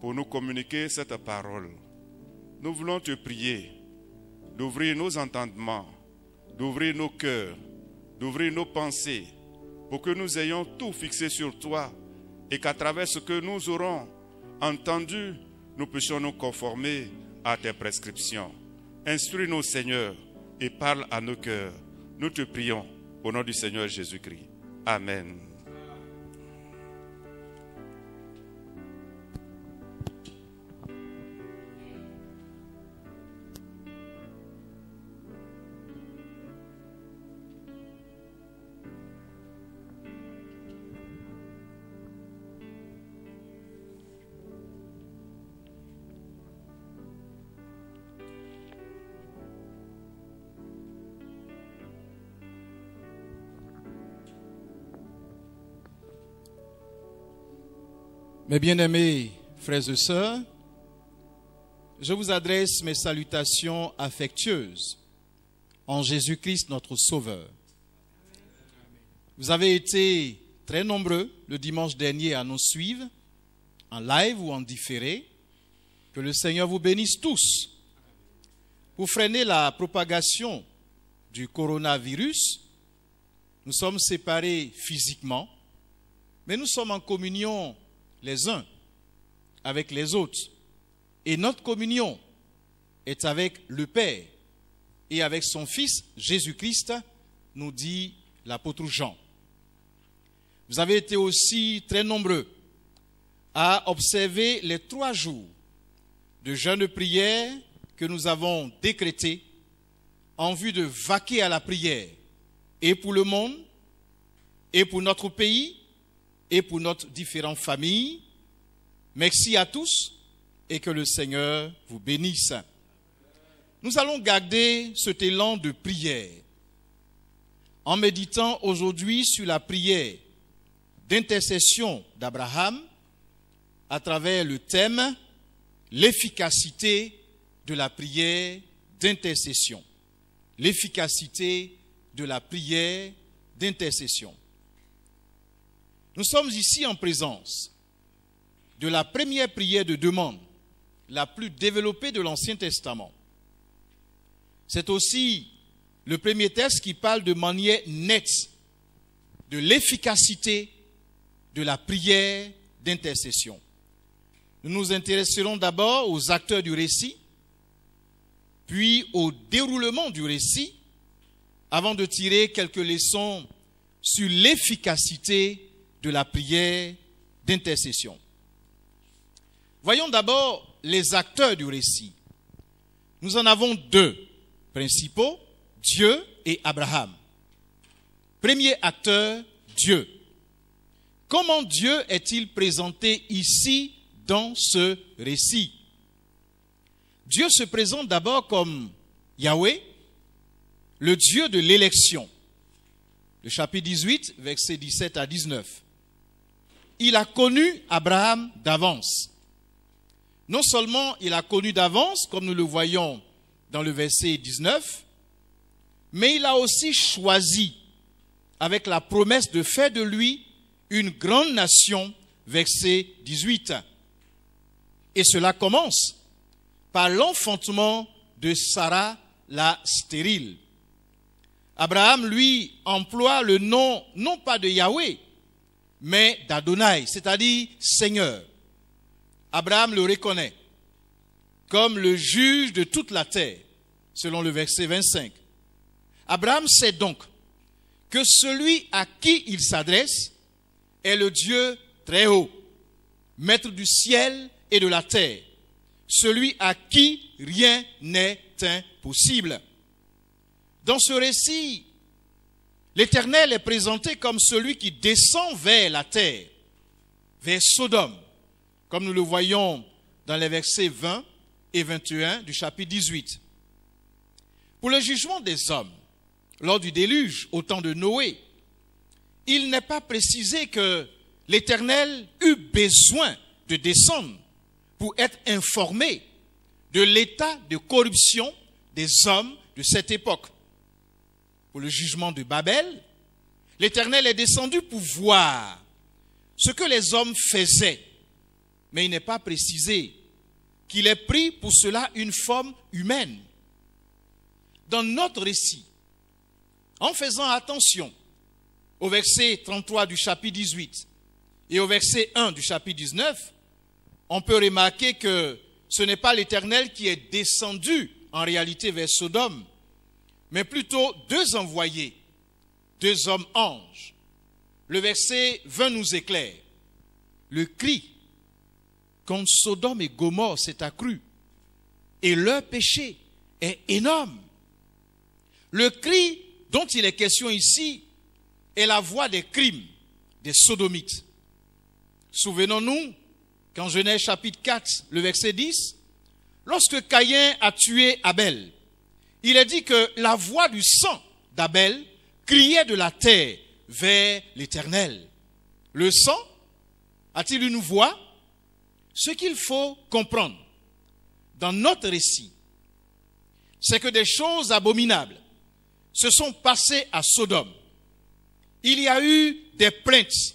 pour nous communiquer cette parole. Nous voulons te prier d'ouvrir nos entendements, d'ouvrir nos cœurs, d'ouvrir nos pensées, pour que nous ayons tout fixé sur toi et qu'à travers ce que nous aurons entendu, nous puissions nous conformer à tes prescriptions. Instruis-nous, Seigneur, et parle à nos cœurs. Nous te prions au nom du Seigneur Jésus-Christ. Amen. Mes bien-aimés frères et sœurs, je vous adresse mes salutations affectueuses en Jésus-Christ notre Sauveur. Vous avez été très nombreux le dimanche dernier à nous suivre, en live ou en différé. Que le Seigneur vous bénisse tous. Pour freiner la propagation du coronavirus, nous sommes séparés physiquement, mais nous sommes en communion les uns avec les autres. Et notre communion est avec le Père et avec son Fils Jésus-Christ, nous dit l'apôtre Jean. Vous avez été aussi très nombreux à observer les 3 jours de jeûne de prière que nous avons décrétés en vue de vaquer à la prière et pour le monde, et pour notre pays, et pour notre différentes familles. Merci à tous et que le Seigneur vous bénisse. Nous allons garder cet élan de prière en méditant aujourd'hui sur la prière d'intercession d'Abraham à travers le thème « L'efficacité de la prière d'intercession ». L'efficacité de la prière d'intercession. Nous sommes ici en présence de la première prière de demande, la plus développée de l'Ancien Testament. C'est aussi le premier texte qui parle de manière nette de l'efficacité de la prière d'intercession. Nous nous intéresserons d'abord aux acteurs du récit, puis au déroulement du récit, avant de tirer quelques leçons sur l'efficacité de la prière d'intercession. Voyons d'abord les acteurs du récit. Nous en avons 2 principaux, Dieu et Abraham. Premier acteur, Dieu. Comment Dieu est-il présenté ici dans ce récit? Dieu se présente d'abord comme Yahweh, le Dieu de l'élection. Le chapitre 18, versets 17 à 19. Il a connu Abraham d'avance. Non seulement il a connu d'avance, comme nous le voyons dans le verset 19, mais il a aussi choisi, avec la promesse de faire de lui une grande nation, verset 18. Et cela commence par l'enfantement de Sarah la stérile. Abraham, lui, emploie le nom, non pas de Yahweh, mais d'Adonai, c'est-à-dire Seigneur. Abraham le reconnaît comme le juge de toute la terre, selon le verset 25. Abraham sait donc que celui à qui il s'adresse est le Dieu très haut, maître du ciel et de la terre, celui à qui rien n'est impossible. Dans ce récit, l'Éternel est présenté comme celui qui descend vers la terre, vers Sodome, comme nous le voyons dans les versets 20 et 21 du chapitre 18. Pour le jugement des hommes, lors du déluge, au temps de Noé, il n'est pas précisé que l'Éternel eut besoin de descendre pour être informé de l'état de corruption des hommes de cette époque. Pour le jugement de Babel, l'Éternel est descendu pour voir ce que les hommes faisaient, mais il n'est pas précisé qu'il ait pris pour cela une forme humaine. Dans notre récit, en faisant attention au verset 33 du chapitre 18 et au verset 1 du chapitre 19, on peut remarquer que ce n'est pas l'Éternel qui est descendu en réalité vers Sodome, mais plutôt 2 envoyés, 2 hommes anges. Le verset 20 nous éclaire. Le cri contre Sodome et Gomorrhe s'est accru et leur péché est énorme. Le cri dont il est question ici est la voix des crimes des Sodomites. Souvenons-nous qu'en Genèse chapitre 4, le verset 10, lorsque Caïn a tué Abel, il est dit que la voix du sang d'Abel criait de la terre vers l'Éternel. Le sang a-t-il une voix? Ce qu'il faut comprendre dans notre récit, c'est que des choses abominables se sont passées à Sodome. Il y a eu des plaintes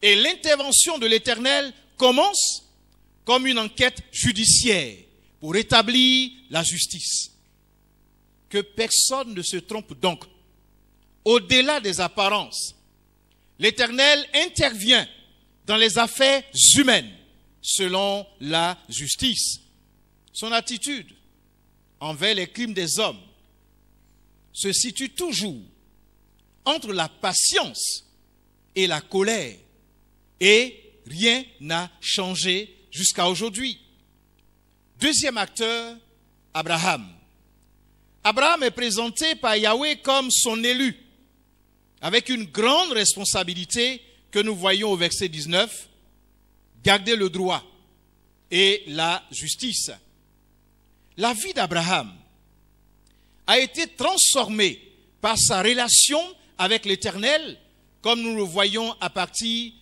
et l'intervention de l'Éternel commence comme une enquête judiciaire pour établir la justice. Que personne ne se trompe donc. Au-delà des apparences, l'Éternel intervient dans les affaires humaines selon la justice. Son attitude envers les crimes des hommes se situe toujours entre la patience et la colère. Et rien n'a changé jusqu'à aujourd'hui. Deuxième acteur, Abraham. Abraham est présenté par Yahweh comme son élu, avec une grande responsabilité que nous voyons au verset 19, garder le droit et la justice. La vie d'Abraham a été transformée par sa relation avec l'Éternel, comme nous le voyons à partir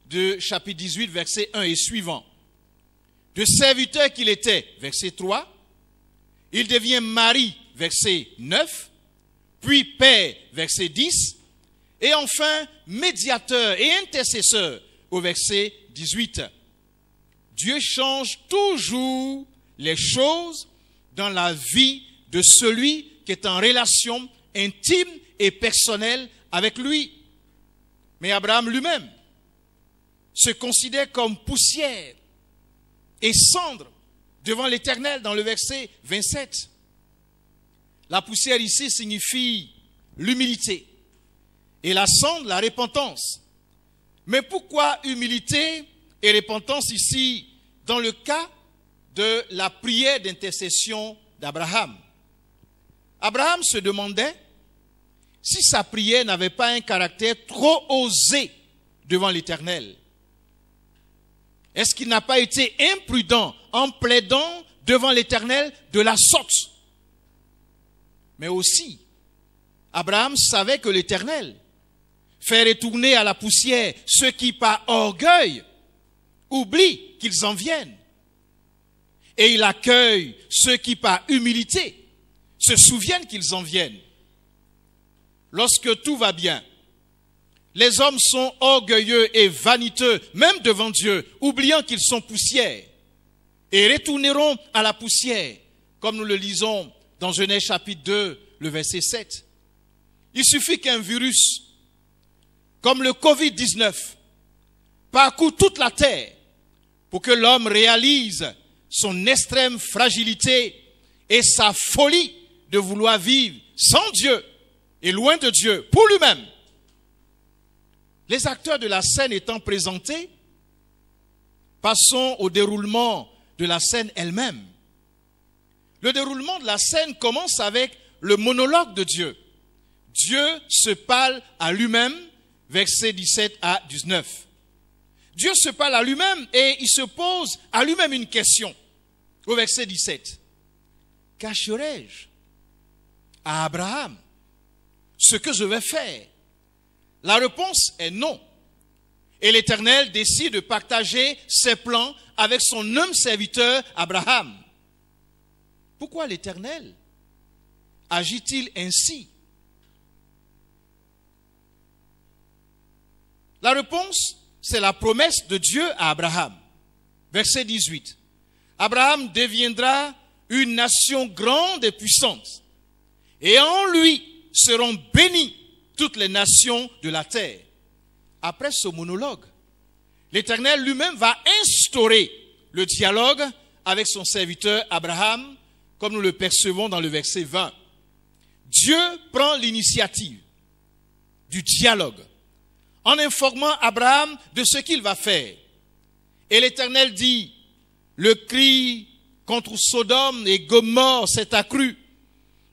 de chapitre 18, verset 1 et suivant. De serviteur qu'il était, verset 3, il devient mari, verset 9, puis père, verset 10, et enfin médiateur et intercesseur, au verset 18. Dieu change toujours les choses dans la vie de celui qui est en relation intime et personnelle avec lui. Mais Abraham lui-même se considère comme poussière et cendre devant l'Éternel dans le verset 27. La poussière ici signifie l'humilité et la cendre, la repentance. Mais pourquoi humilité et repentance ici dans le cas de la prière d'intercession d'Abraham? Abraham se demandait si sa prière n'avait pas un caractère trop osé devant l'Éternel. Est-ce qu'il n'a pas été imprudent en plaidant devant l'Éternel de la sorte? Mais aussi, Abraham savait que l'Éternel fait retourner à la poussière ceux qui par orgueil oublient qu'ils en viennent. Et il accueille ceux qui par humilité se souviennent qu'ils en viennent. Lorsque tout va bien, les hommes sont orgueilleux et vaniteux, même devant Dieu, oubliant qu'ils sont poussière, et retourneront à la poussière, comme nous le lisons dans Genèse chapitre 2, le verset 7. Il suffit qu'un virus, comme le Covid-19, parcourt toute la terre pour que l'homme réalise son extrême fragilité et sa folie de vouloir vivre sans Dieu et loin de Dieu, pour lui-même. Les acteurs de la scène étant présentés, passons au déroulement de la scène elle-même. Le déroulement de la scène commence avec le monologue de Dieu. Dieu se parle à lui-même, versets 17 à 19. Dieu se parle à lui-même et il se pose à lui-même une question. Au verset 17. Cacherai-je à Abraham ce que je vais faire? La réponse est non. Et l'Éternel décide de partager ses plans avec son homme serviteur Abraham. Pourquoi l'Éternel agit-il ainsi? La réponse, c'est la promesse de Dieu à Abraham. Verset 18. Abraham deviendra une nation grande et puissante. Et en lui seront bénies toutes les nations de la terre. Après ce monologue, l'Éternel lui-même va instaurer le dialogue avec son serviteur Abraham, comme nous le percevons dans le verset 20. Dieu prend l'initiative du dialogue en informant Abraham de ce qu'il va faire. Et l'Éternel dit, le cri contre Sodome et Gomorrhe s'est accru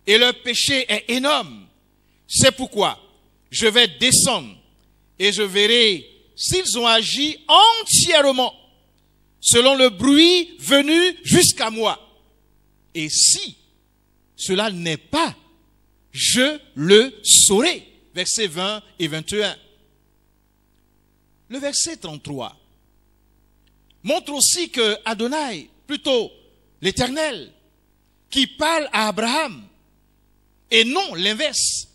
et leur péché est énorme. C'est pourquoi je vais descendre et je verrai s'ils ont agi entièrement selon le bruit venu jusqu'à moi. Et si cela n'est pas, je le saurai. Versets 20 et 21. Le verset 33 montre aussi que Adonai, plutôt l'Éternel, qui parle à Abraham, et non l'inverse,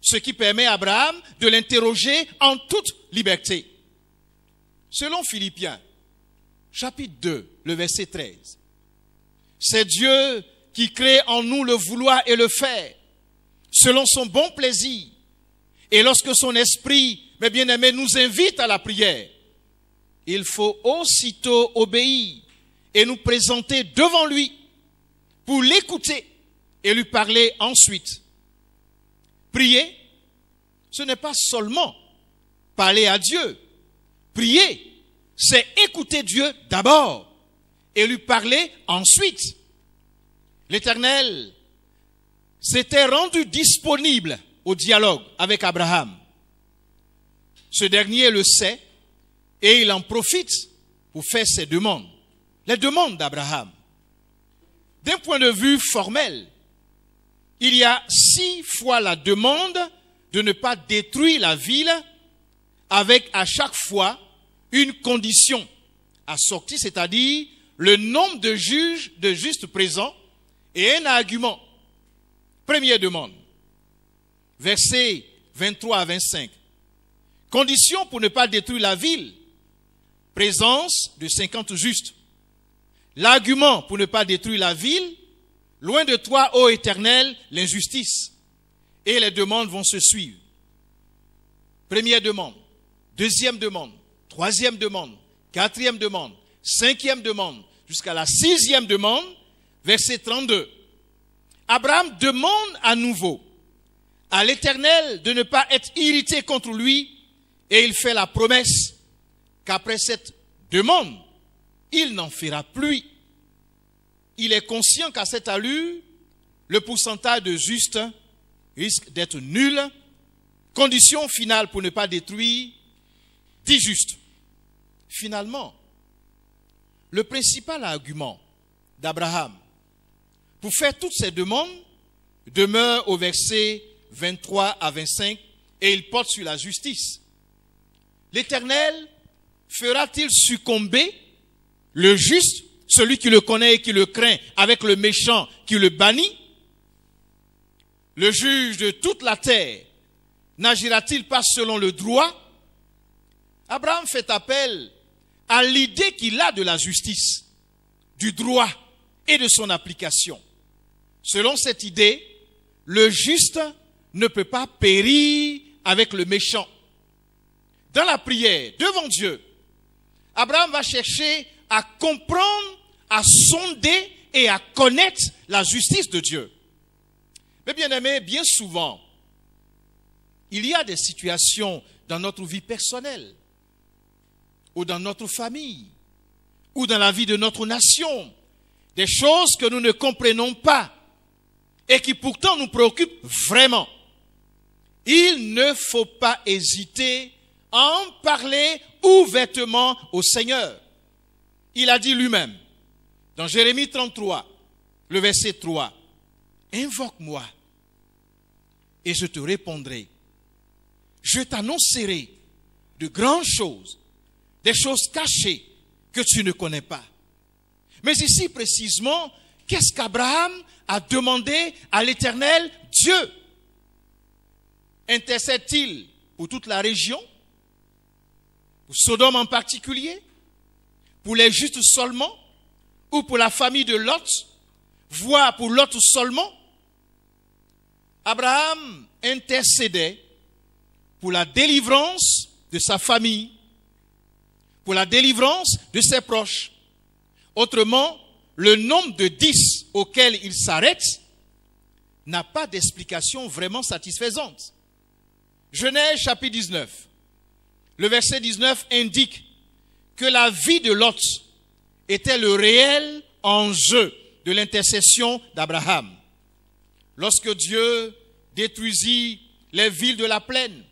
ce qui permet à Abraham de l'interroger en toute liberté. Selon Philippiens, chapitre 2, le verset 13, c'est Dieu qui crée en nous le vouloir et le faire, selon son bon plaisir. Et lorsque son esprit, mes bien-aimés, nous invite à la prière, il faut aussitôt obéir et nous présenter devant lui pour l'écouter et lui parler ensuite. Prier, ce n'est pas seulement parler à Dieu. Prier, c'est écouter Dieu d'abord et lui parler ensuite. L'Éternel s'était rendu disponible au dialogue avec Abraham. Ce dernier le sait et il en profite pour faire ses demandes. Les demandes d'Abraham. D'un point de vue formel, il y a 6 fois la demande de ne pas détruire la ville avec à chaque fois une condition assortie, c'est-à-dire le nombre de juges de justes présents et un argument. Première demande, versets 23 à 25. Condition pour ne pas détruire la ville, présence de 50 justes. L'argument pour ne pas détruire la ville, loin de toi, ô Éternel, l'injustice. Et les demandes vont se suivre. Première demande, deuxième demande, troisième demande, quatrième demande, cinquième demande, jusqu'à la 6e demande, verset 32. Abraham demande à nouveau à l'Éternel de ne pas être irrité contre lui et il fait la promesse qu'après cette demande, il n'en fera plus. Il est conscient qu'à cette allure, le pourcentage de justes risque d'être nul. Condition finale pour ne pas détruire 10 justes. Finalement, le principal argument d'Abraham pour faire toutes ces demandes demeure au verset 23 à 25 et il porte sur la justice. L'Éternel fera-t-il succomber le juste, celui qui le connaît et qui le craint, avec le méchant qui le bannit? Le juge de toute la terre n'agira-t-il pas selon le droit? Abraham fait appel à l'idée qu'il a de la justice, du droit et de son application. Selon cette idée, le juste ne peut pas périr avec le méchant. Dans la prière, devant Dieu, Abraham va chercher à comprendre, à sonder et à connaître la justice de Dieu. Mais bien aimé, bien souvent, il y a des situations dans notre vie personnelle, ou dans notre famille, ou dans la vie de notre nation, des choses que nous ne comprenons pas et qui pourtant nous préoccupent vraiment. Il ne faut pas hésiter à en parler ouvertement au Seigneur. Il a dit lui-même, dans Jérémie 33, le verset 3, « Invoque-moi et je te répondrai. Je t'annoncerai de grandes choses, des choses cachées que tu ne connais pas. » Mais ici précisément, qu'est-ce qu'Abraham a demandé à l'Éternel? Dieu. Intercède-t-il pour toute la région? Pour Sodome en particulier? Pour les justes seulement? Ou pour la famille de Lot? Voire pour Lot seulement? Abraham intercédait pour la délivrance de sa famille, pour la délivrance de ses proches. Autrement, le nombre de 10 auquel il s'arrête n'a pas d'explication vraiment satisfaisante. Genèse chapitre 19, le verset 19 indique que la vie de Lot était le réel enjeu de l'intercession d'Abraham. Lorsque Dieu détruisit les villes de la plaine,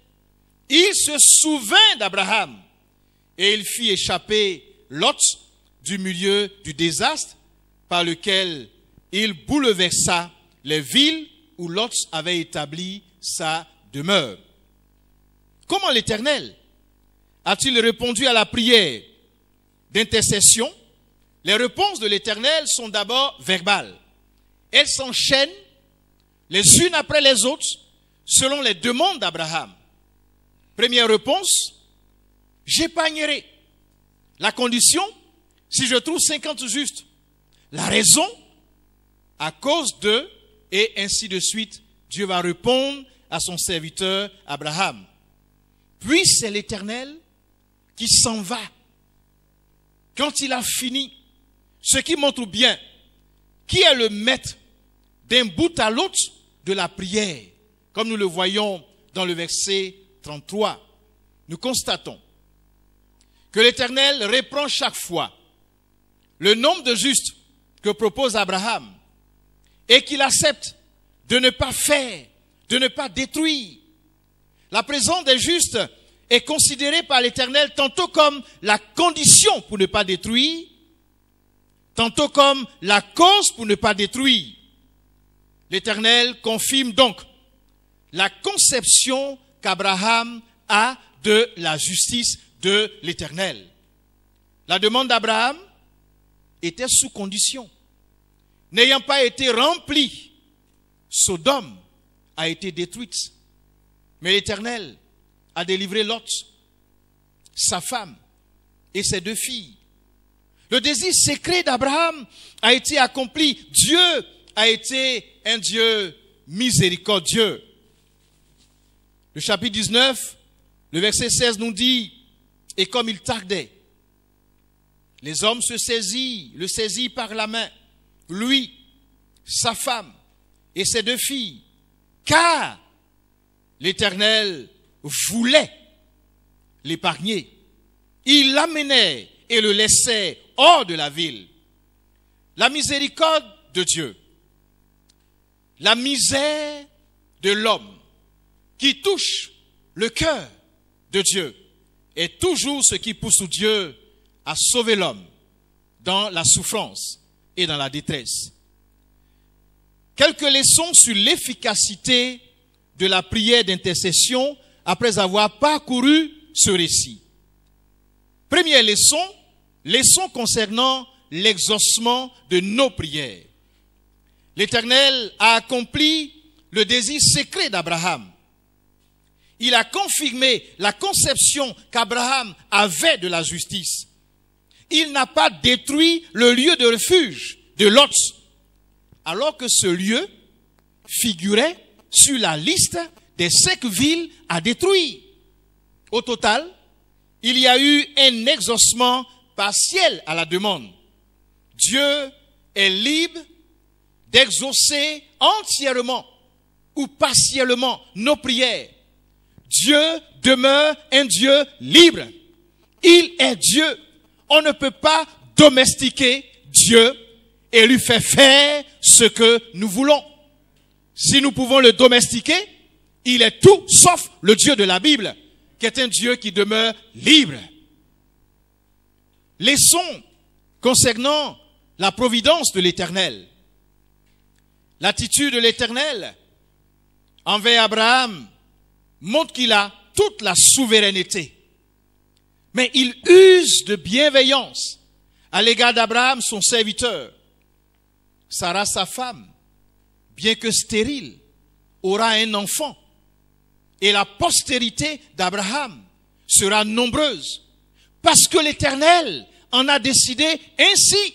il se souvint d'Abraham et il fit échapper Lot du milieu du désastre par lequel il bouleversa les villes où Lot avait établi sa demeure. Comment l'Éternel a-t-il répondu à la prière d'intercession? Les réponses de l'Éternel sont d'abord verbales. Elles s'enchaînent les unes après les autres selon les demandes d'Abraham. Première réponse, j'épargnerai. La condition, si je trouve 50 justes. La raison, à cause de, et ainsi de suite, Dieu va répondre à son serviteur Abraham. Puis c'est l'Éternel qui s'en va. Quand il a fini, ce qui montre bien qui est le maître d'un bout à l'autre de la prière, comme nous le voyons dans le verset 33. nous constatons que l'Éternel reprend chaque fois le nombre de justes que propose Abraham et qu'il accepte de ne pas faire, de ne pas détruire. La présence des justes est considérée par l'Éternel tantôt comme la condition pour ne pas détruire, tantôt comme la cause pour ne pas détruire. L'Éternel confirme donc la conception qu'Abraham a de la justice de l'Éternel. La demande d'Abraham était sous condition. N'ayant pas été remplie, Sodome a été détruite. Mais l'Éternel a délivré Lot, sa femme et ses 2 filles. Le désir secret d'Abraham a été accompli. Dieu a été un Dieu miséricordieux. Le chapitre 19, le verset 16 nous dit, « Et comme il tardait, les hommes le saisirent par la main, lui, sa femme et ses 2 filles, car l'Éternel voulait l'épargner. Il l'amenait et le laissait hors de la ville. » La miséricorde de Dieu, la misère de l'homme qui touche le cœur de Dieu est toujours ce qui pousse Dieu à sauver l'homme dans la souffrance et dans la détresse. Quelques leçons sur l'efficacité de la prière d'intercession après avoir parcouru ce récit. Première leçon concernant l'exaucement de nos prières. L'Éternel a accompli le désir secret d'Abraham. Il a confirmé la conception qu'Abraham avait de la justice. Il n'a pas détruit le lieu de refuge de Lot, alors que ce lieu figurait sur la liste des 5 villes à détruire. Au total, il y a eu un exaucement partiel à la demande. Dieu est libre d'exaucer entièrement ou partiellement nos prières. Dieu demeure un Dieu libre. Il est Dieu. On ne peut pas domestiquer Dieu et lui faire ce que nous voulons. Si nous pouvons le domestiquer, il est tout sauf le Dieu de la Bible, qui est un Dieu qui demeure libre. Leçon concernant la providence de l'Éternel. L'attitude de l'Éternel envers Abraham montre qu'il a toute la souveraineté. Mais il use de bienveillance à l'égard d'Abraham, son serviteur. Sarah, sa femme, bien que stérile, aura un enfant. Et la postérité d'Abraham sera nombreuse. Parce que l'Éternel en a décidé ainsi.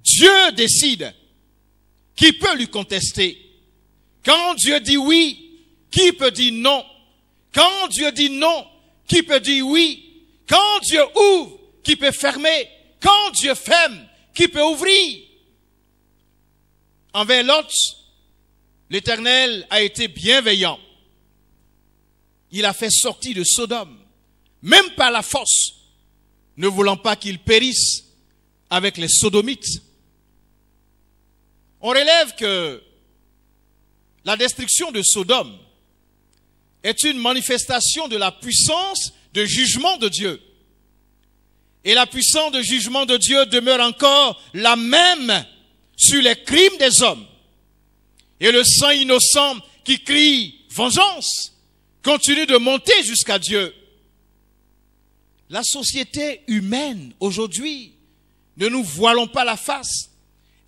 Dieu décide. Qui peut lui contester? Quand Dieu dit oui, qui peut dire non? Quand Dieu dit non, qui peut dire oui? Quand Dieu ouvre, qui peut fermer? Quand Dieu ferme, qui peut ouvrir? Envers Lot, l'Éternel a été bienveillant. Il a fait sortir de Sodome, même par la force, ne voulant pas qu'il périsse avec les Sodomites. On relève que la destruction de Sodome est une manifestation de la puissance de jugement de Dieu. Et la puissance de jugement de Dieu demeure encore la même sur les crimes des hommes. Et le sang innocent qui crie vengeance continue de monter jusqu'à Dieu. La société humaine aujourd'hui, ne nous voilons pas la face,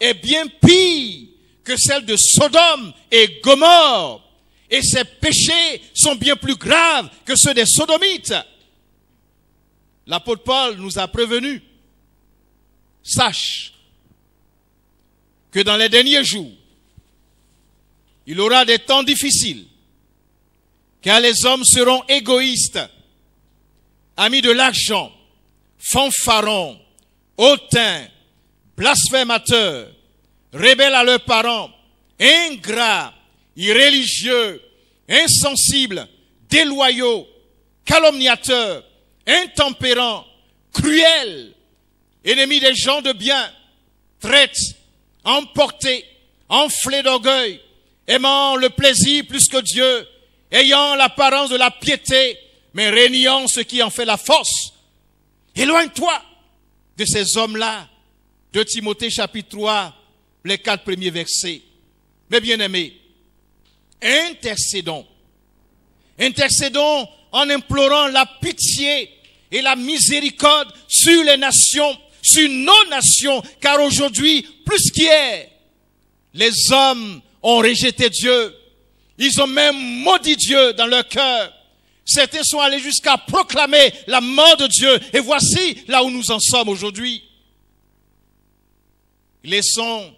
est bien pire que celle de Sodome et Gomorrhe. Et ses péchés sont bien plus graves que ceux des Sodomites. L'apôtre Paul nous a prévenus. Sache que dans les derniers jours, il aura des temps difficiles, car les hommes seront égoïstes, amis de l'argent, fanfarons, hautains, blasphémateurs, rebelles à leurs parents, ingrats, irréligieux, insensibles, déloyaux, calomniateur, intempérant, cruel, ennemi des gens de bien, traître, emporté, enflé d'orgueil, aimant le plaisir plus que Dieu, ayant l'apparence de la piété, mais régnant ce qui en fait la force. Éloigne-toi de ces hommes-là. 2 Timothée chapitre 3, les 4 premiers versets. Mes bien-aimés, intercédons. Intercédons en implorant la pitié et la miséricorde sur les nations, sur nos nations, car aujourd'hui, plus qu'hier, les hommes ont rejeté Dieu. Ils ont même maudit Dieu dans leur cœur. Certains sont allés jusqu'à proclamer la mort de Dieu. Et voici là où nous en sommes aujourd'hui. Laissons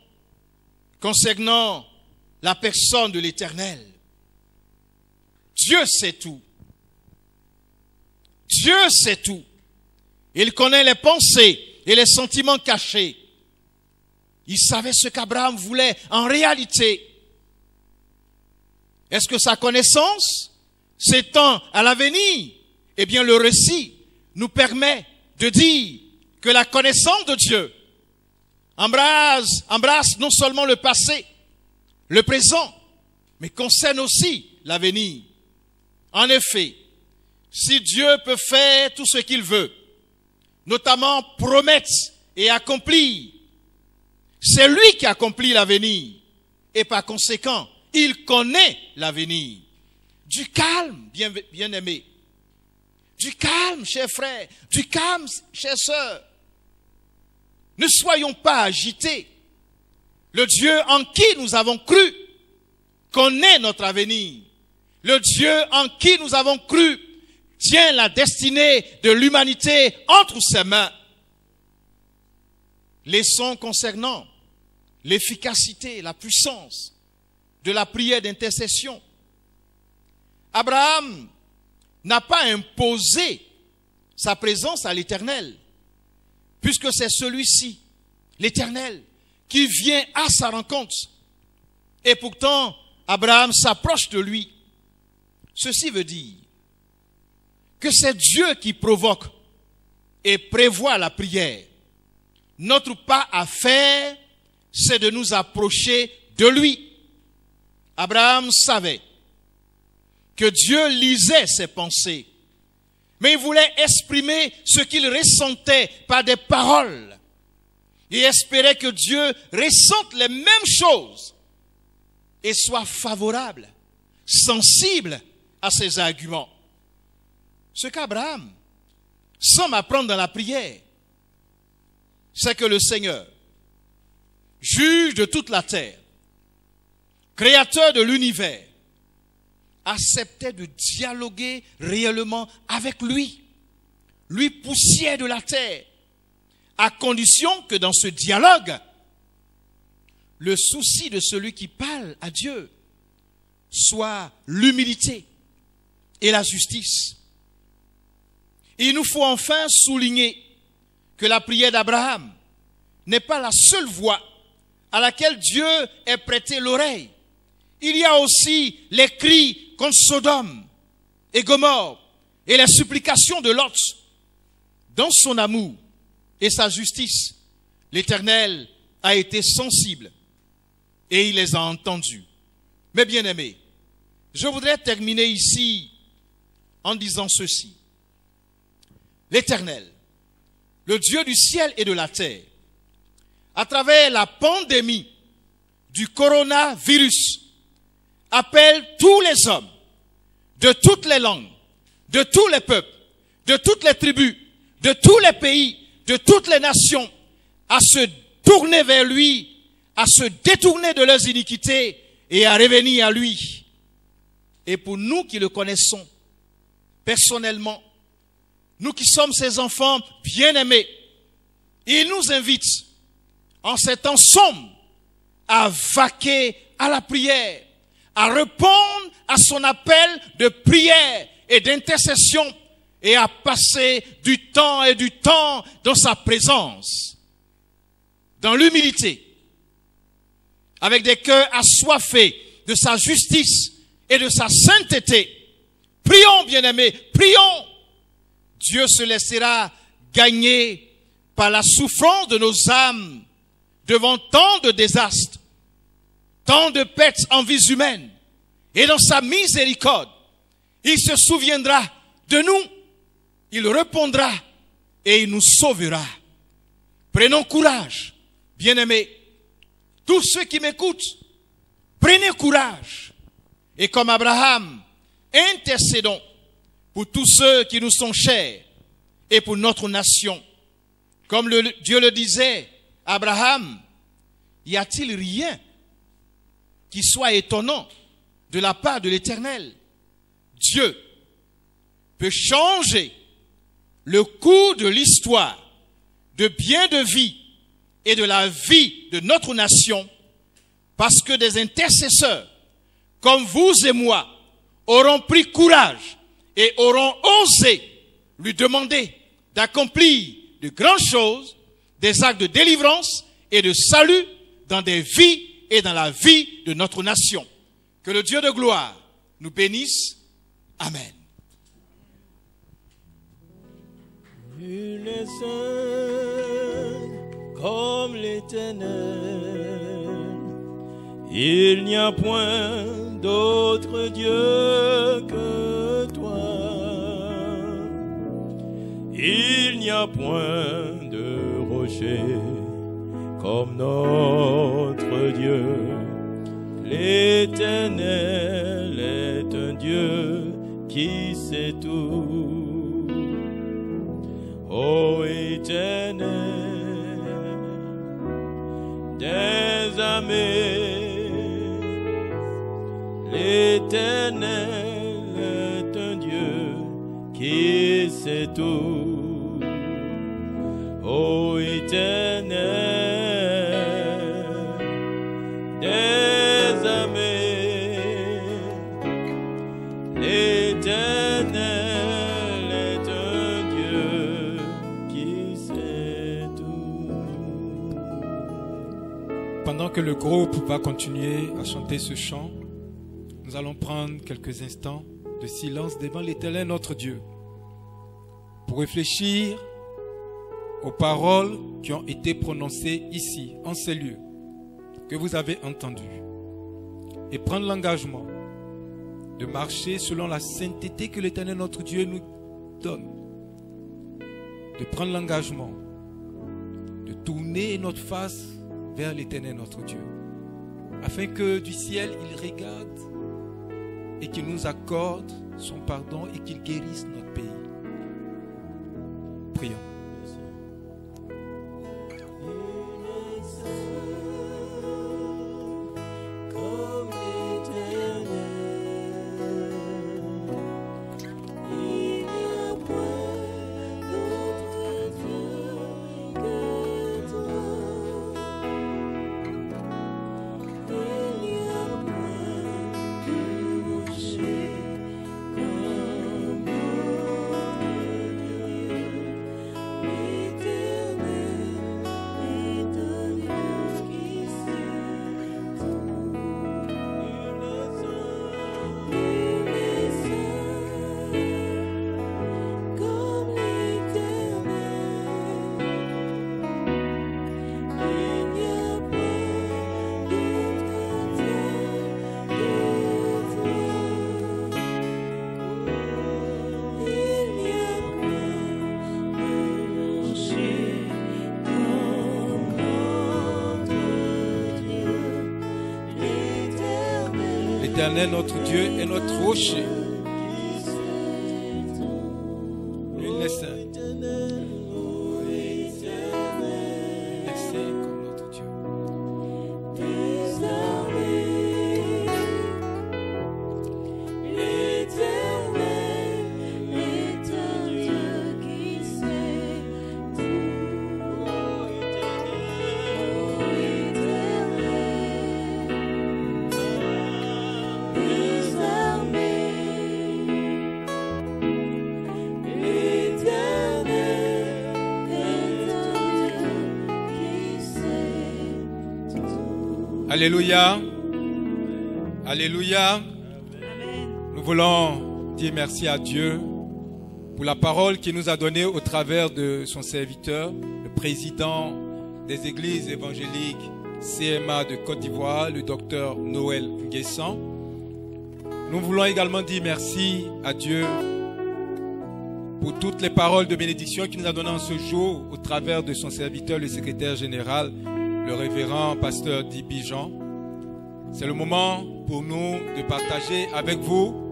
concernant la personne de l'Éternel. Dieu sait tout. Dieu sait tout. Il connaît les pensées et les sentiments cachés. Il savait ce qu'Abraham voulait en réalité. Est-ce que sa connaissance s'étend à l'avenir? Eh bien, le récit nous permet de dire que la connaissance de Dieu embrasse non seulement le passé, le présent, mais concerne aussi l'avenir. En effet, si Dieu peut faire tout ce qu'il veut, notamment promettre et accomplir, c'est lui qui accomplit l'avenir. Et par conséquent, il connaît l'avenir. Du calme, bien-aimé. Du calme, chers frères. Du calme, chères sœurs. Ne soyons pas agités. Le Dieu en qui nous avons cru connaît notre avenir. Le Dieu en qui nous avons cru tient la destinée de l'humanité entre ses mains. Leçons concernant l'efficacité, la puissance de la prière d'intercession. Abraham n'a pas imposé sa présence à l'Éternel, puisque c'est celui-ci, l'Éternel, qui vient à sa rencontre. Et pourtant, Abraham s'approche de lui. Ceci veut dire que c'est Dieu qui provoque et prévoit la prière. Notre pas à faire, c'est de nous approcher de lui. Abraham savait que Dieu lisait ses pensées, mais il voulait exprimer ce qu'il ressentait par des paroles. Il espérait que Dieu ressente les mêmes choses et soit favorable, sensible à ses arguments. Ce qu'Abraham semble apprendre dans la prière, c'est que le Seigneur, juge de toute la terre, créateur de l'univers, acceptait de dialoguer réellement avec lui, lui poussière de la terre, à condition que dans ce dialogue, le souci de celui qui parle à Dieu soit l'humilité et la justice. Il nous faut enfin souligner que la prière d'Abraham n'est pas la seule voie à laquelle Dieu ait prêté l'oreille. Il y a aussi les cris contre Sodome et Gomorrhe et les supplications de Lot. Dans son amour et sa justice, l'Éternel a été sensible et il les a entendus. Mes bien-aimés, je voudrais terminer ici en disant ceci. L'Éternel, le Dieu du ciel et de la terre, à travers la pandémie du coronavirus, appelle tous les hommes, de toutes les langues, de tous les peuples, de toutes les tribus, de tous les pays, de toutes les nations, à se tourner vers lui, à se détourner de leurs iniquités et à revenir à lui. Et pour nous qui le connaissons personnellement, nous qui sommes ses enfants bien-aimés, il nous invite en ces temps sombres à vaquer à la prière, à répondre à son appel de prière et d'intercession et à passer du temps dans sa présence, dans l'humilité, avec des cœurs assoiffés de sa justice et de sa sainteté, Prions, bien-aimés, prions. Dieu se laissera gagner par la souffrance de nos âmes devant tant de désastres, tant de pertes en vies humaines. Et dans sa miséricorde, il se souviendra de nous, il répondra et il nous sauvera. Prenons courage, bien-aimés. Tous ceux qui m'écoutent, prenez courage. Et comme Abraham, intercédons pour tous ceux qui nous sont chers et pour notre nation. Comme Dieu le disait, Abraham, y a-t-il rien qui soit étonnant de la part de l'Éternel? Dieu peut changer le cours de l'histoire de bien de vie et de la vie de notre nation parce que des intercesseurs comme vous et moi auront pris courage et auront osé lui demander d'accomplir de grandes choses, des actes de délivrance et de salut dans des vies et dans la vie de notre nation. Que le Dieu de gloire nous bénisse. Amen. Il est saint comme l'Éternel. Il n'y a point d'autre Dieu que toi. Il n'y a point de rocher comme notre Dieu. L'Éternel est un Dieu qui sait tout. Ô Éternel des armées, l'Éternel est un Dieu qui sait tout. Ô Éternel des armées, l'Éternel est un Dieu qui sait tout. Pendant que le groupe va continuer à chanter ce chant, nous allons prendre quelques instants de silence devant l'Éternel notre Dieu pour réfléchir aux paroles qui ont été prononcées ici, en ces lieux, que vous avez entendues, et prendre l'engagement de marcher selon la sainteté que l'Éternel notre Dieu nous donne, de prendre l'engagement de tourner notre face vers l'Éternel notre Dieu, afin que du ciel il regarde et qu'il nous accorde son pardon et qu'il guérisse notre pays. Prions. L'Éternel, notre Dieu, est notre rocher. Il est saint. Il est saint comme notre Dieu. Alléluia. Alléluia. Nous voulons dire merci à Dieu pour la parole qu'il nous a donnée au travers de son serviteur, le président des églises évangéliques CMA de Côte d'Ivoire, le docteur Noël Nguessan. Nous voulons également dire merci à Dieu pour toutes les paroles de bénédiction qu'il nous a données en ce jour au travers de son serviteur, le secrétaire général, le révérend pasteur Dibi Jean. C'est le moment pour nous de partager avec vous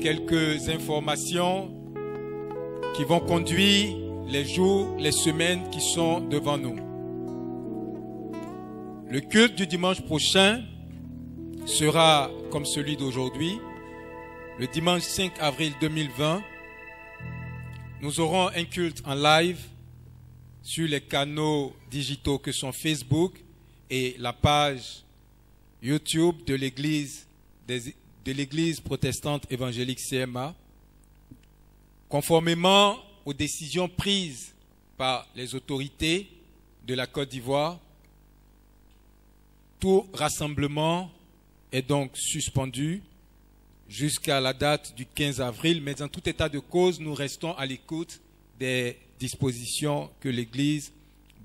quelques informations qui vont conduire les jours, les semaines qui sont devant nous. Le culte du dimanche prochain sera comme celui d'aujourd'hui. Le dimanche 5 avril 2020, nous aurons un culte en live sur les canaux digitaux que sont Facebook et la page YouTube de l'église protestante évangélique CMA. Conformément aux décisions prises par les autorités de la Côte d'Ivoire, tout rassemblement est donc suspendu jusqu'à la date du 15 avril, mais en tout état de cause, nous restons à l'écoute des dispositions que l'Église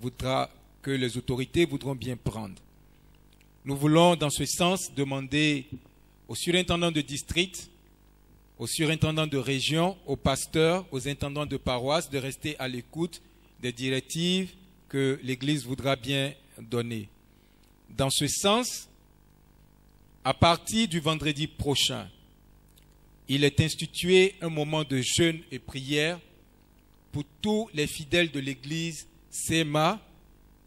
voudra, que les autorités voudront bien prendre. Nous voulons, dans ce sens, demander aux surintendants de district, aux surintendants de région, aux pasteurs, aux intendants de paroisse de rester à l'écoute des directives que l'Église voudra bien donner. Dans ce sens, à partir du vendredi prochain, il est institué un moment de jeûne et prière pour tous les fidèles de l'église CMA,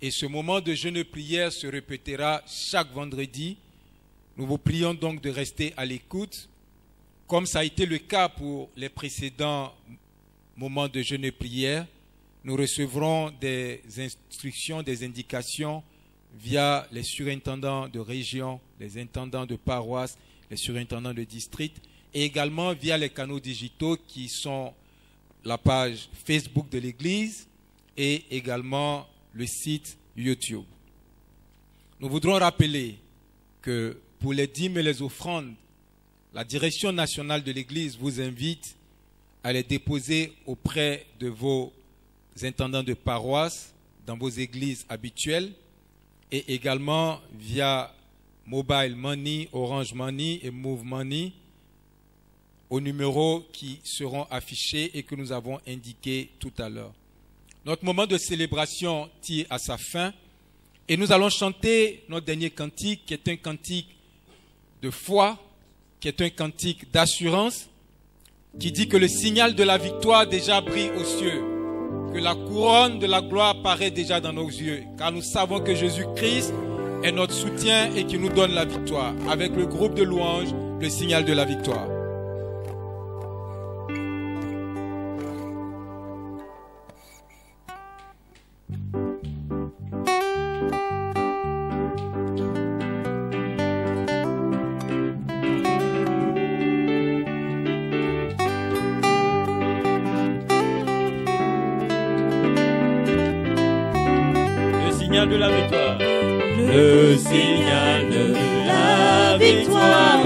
et ce moment de jeûne et prière se répétera chaque vendredi. Nous vous prions donc de rester à l'écoute, comme ça a été le cas pour les précédents moments de jeûne et prière. Nous recevrons des instructions, des indications via les surintendants de région, les intendants de paroisse, les surintendants de district, et également via les canaux digitaux qui sont la page Facebook de l'Église et également le site YouTube. Nous voudrons rappeler que pour les dîmes et les offrandes, la direction nationale de l'Église vous invite à les déposer auprès de vos intendants de paroisse dans vos églises habituelles et également via Mobile Money, Orange Money et Move Money aux numéros qui seront affichés et que nous avons indiqués tout à l'heure. Notre moment de célébration tire à sa fin et nous allons chanter notre dernier cantique qui est un cantique de foi, qui est un cantique d'assurance, qui dit que le signal de la victoire déjà brille aux cieux, que la couronne de la gloire paraît déjà dans nos yeux, car nous savons que Jésus-Christ est notre soutien et qui nous donne la victoire. Avec le groupe de louanges, le signal de la victoire. De la victoire. Le signal de la victoire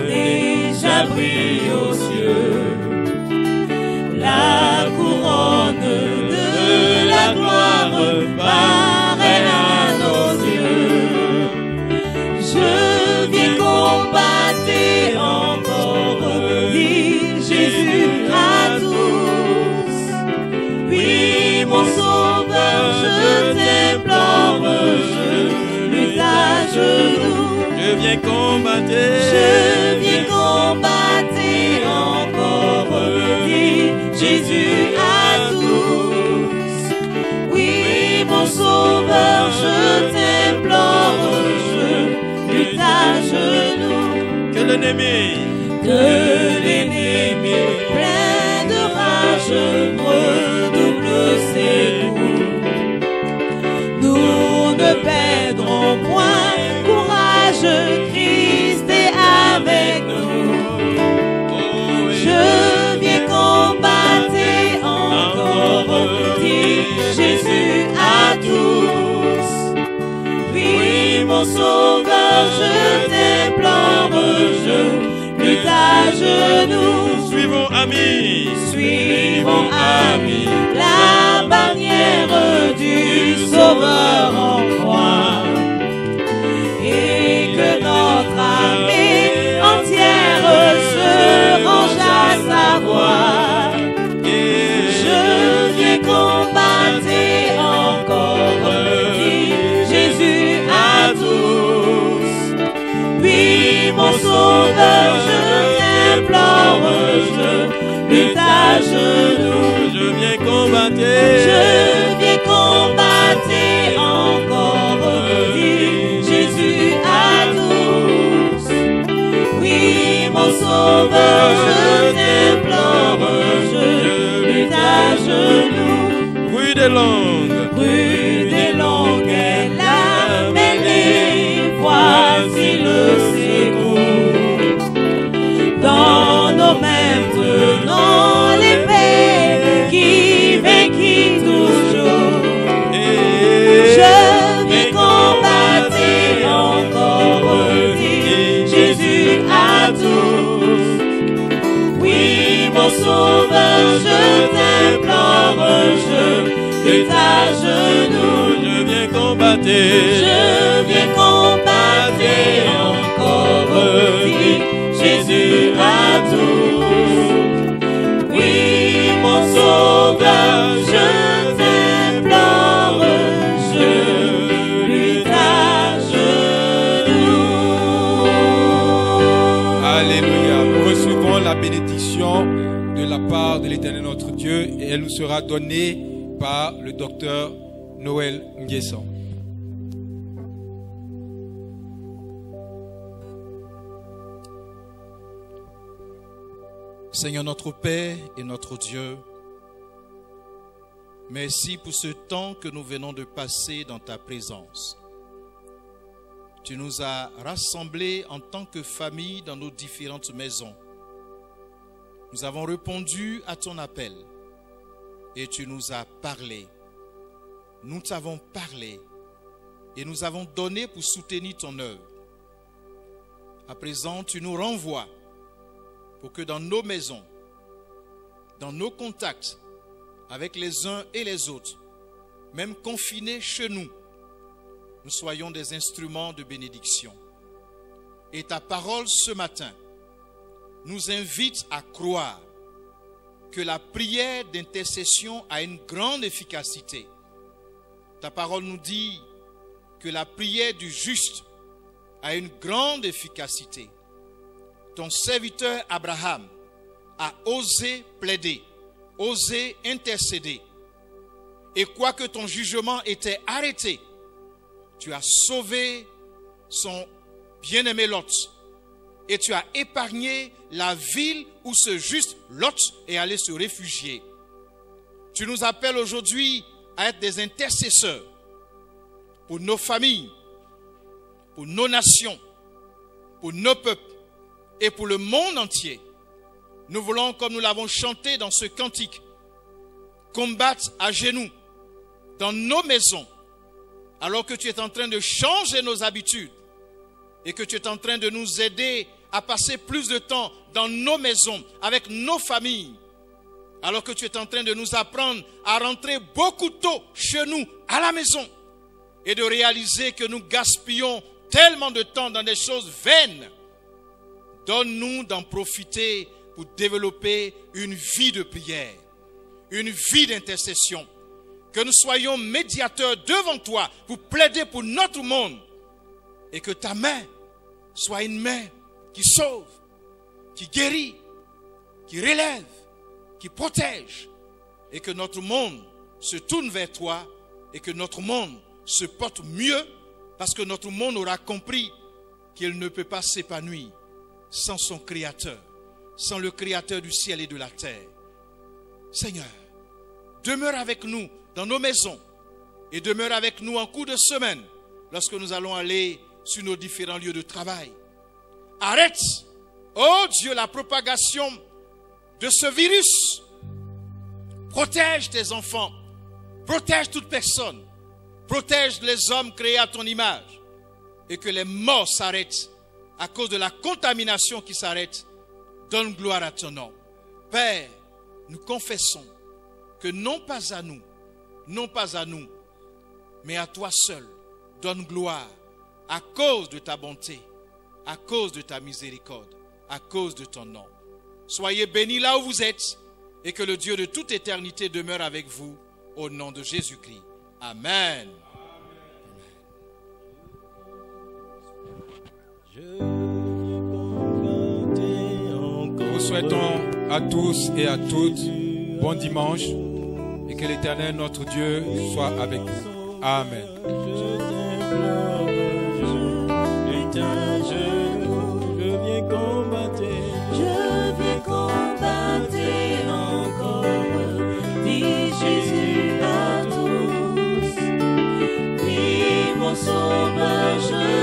déjà brille aux cieux. La couronne de la gloire paraît à nos yeux. Je viens combattre encore, dit Jésus à tous. Oui, mon sauveur, je t'implore. Je lutte à genoux. Je viens combattre. Je viens combattre encore. Dit Jésus à tous. Oui, mon sauveur, je t'implore. Je lutte à genoux. Que l'ennemi plein de rage redouble ses coups. Nous ne perdrons point courage, Christ est avec nous. Je viens combattre encore, dit Jésus à tous. Oui, mon sauveur, je t'implore, je lutte à genoux. avons ami la bannière du Sauveur en croix, et que notre armée entière se range à sa voix. Je viens combattre encore, dit Jésus à tous. Puis mon Sauveur, je t'implore, je lutte à genoux. Je viens combattre. Je viens combattre encore, dit Jésus à tous. Oui, mon Sauveur, je t'implore, je lutte à genoux. Bruit des langues. Bruit des langues est la mêlée, voici le secours. Dans nos mains tenons l'épée qui vainquit toujours. Je vais combattre encore, dit Jésus à tous. Oui, mon Sauveur, je t'implore, je lutte à genoux. Je viens combattre. Je viens combattre encore, dit Jésus à tous. Oui, mon Sauveur, je t'implore, je lutte à genoux. Alléluia. Nous recevons la bénédiction de la part de l'Éternel notre Dieu et elle nous sera donnée par le docteur Noël Nguessan. Seigneur notre Père et notre Dieu, merci pour ce temps que nous venons de passer dans ta présence. Tu nous as rassemblés en tant que famille dans nos différentes maisons. Nous avons répondu à ton appel et tu nous as parlé. Nous t'avons parlé et nous avons donné pour soutenir ton œuvre. À présent, tu nous renvoies pour que dans nos maisons, dans nos contacts avec les uns et les autres, même confinés chez nous, nous soyons des instruments de bénédiction. Et ta parole ce matin nous invite à croire que la prière d'intercession a une grande efficacité. Ta parole nous dit que la prière du juste a une grande efficacité. Ton serviteur Abraham a osé plaider, osé intercéder. Et quoique ton jugement était arrêté, tu as sauvé son bien-aimé Lot. Et tu as épargné la ville où ce juste Lot est allé se réfugier. Tu nous appelles aujourd'hui à être des intercesseurs pour nos familles, pour nos nations, pour nos peuples et pour le monde entier. Nous voulons, comme nous l'avons chanté dans ce cantique, combattre à genoux dans nos maisons, alors que tu es en train de changer nos habitudes et que tu es en train de nous aider à passer plus de temps dans nos maisons, avec nos familles, alors que tu es en train de nous apprendre à rentrer beaucoup tôt chez nous, à la maison, et de réaliser que nous gaspillons tellement de temps dans des choses vaines. Donne-nous d'en profiter pour développer une vie de prière, une vie d'intercession. Que nous soyons médiateurs devant toi pour plaider pour notre monde. Et que ta main soit une main qui sauve, qui guérit, qui relève, qui protège. Et que notre monde se tourne vers toi et que notre monde se porte mieux parce que notre monde aura compris qu'il ne peut pas s'épanouir sans son Créateur, sans le Créateur du ciel et de la terre. Seigneur, demeure avec nous dans nos maisons et demeure avec nous en cours de semaine lorsque nous allons aller sur nos différents lieux de travail. Arrête, oh Dieu, la propagation de ce virus. Protège tes enfants, protège toute personne, protège les hommes créés à ton image et que les morts s'arrêtent à cause de la contamination qui s'arrête. Donne gloire à ton nom. Père, nous confessons que non pas à nous, mais à toi seul, donne gloire à cause de ta bonté, à cause de ta miséricorde, à cause de ton nom. Soyez bénis là où vous êtes et que le Dieu de toute éternité demeure avec vous au nom de Jésus-Christ. Amen. Nous souhaitons à tous et à toutes bon dimanche et que l'Éternel notre Dieu soit avec vous. Amen. Je viens combattre encore, dit Jésus à tous. Oui, mon sauveur, je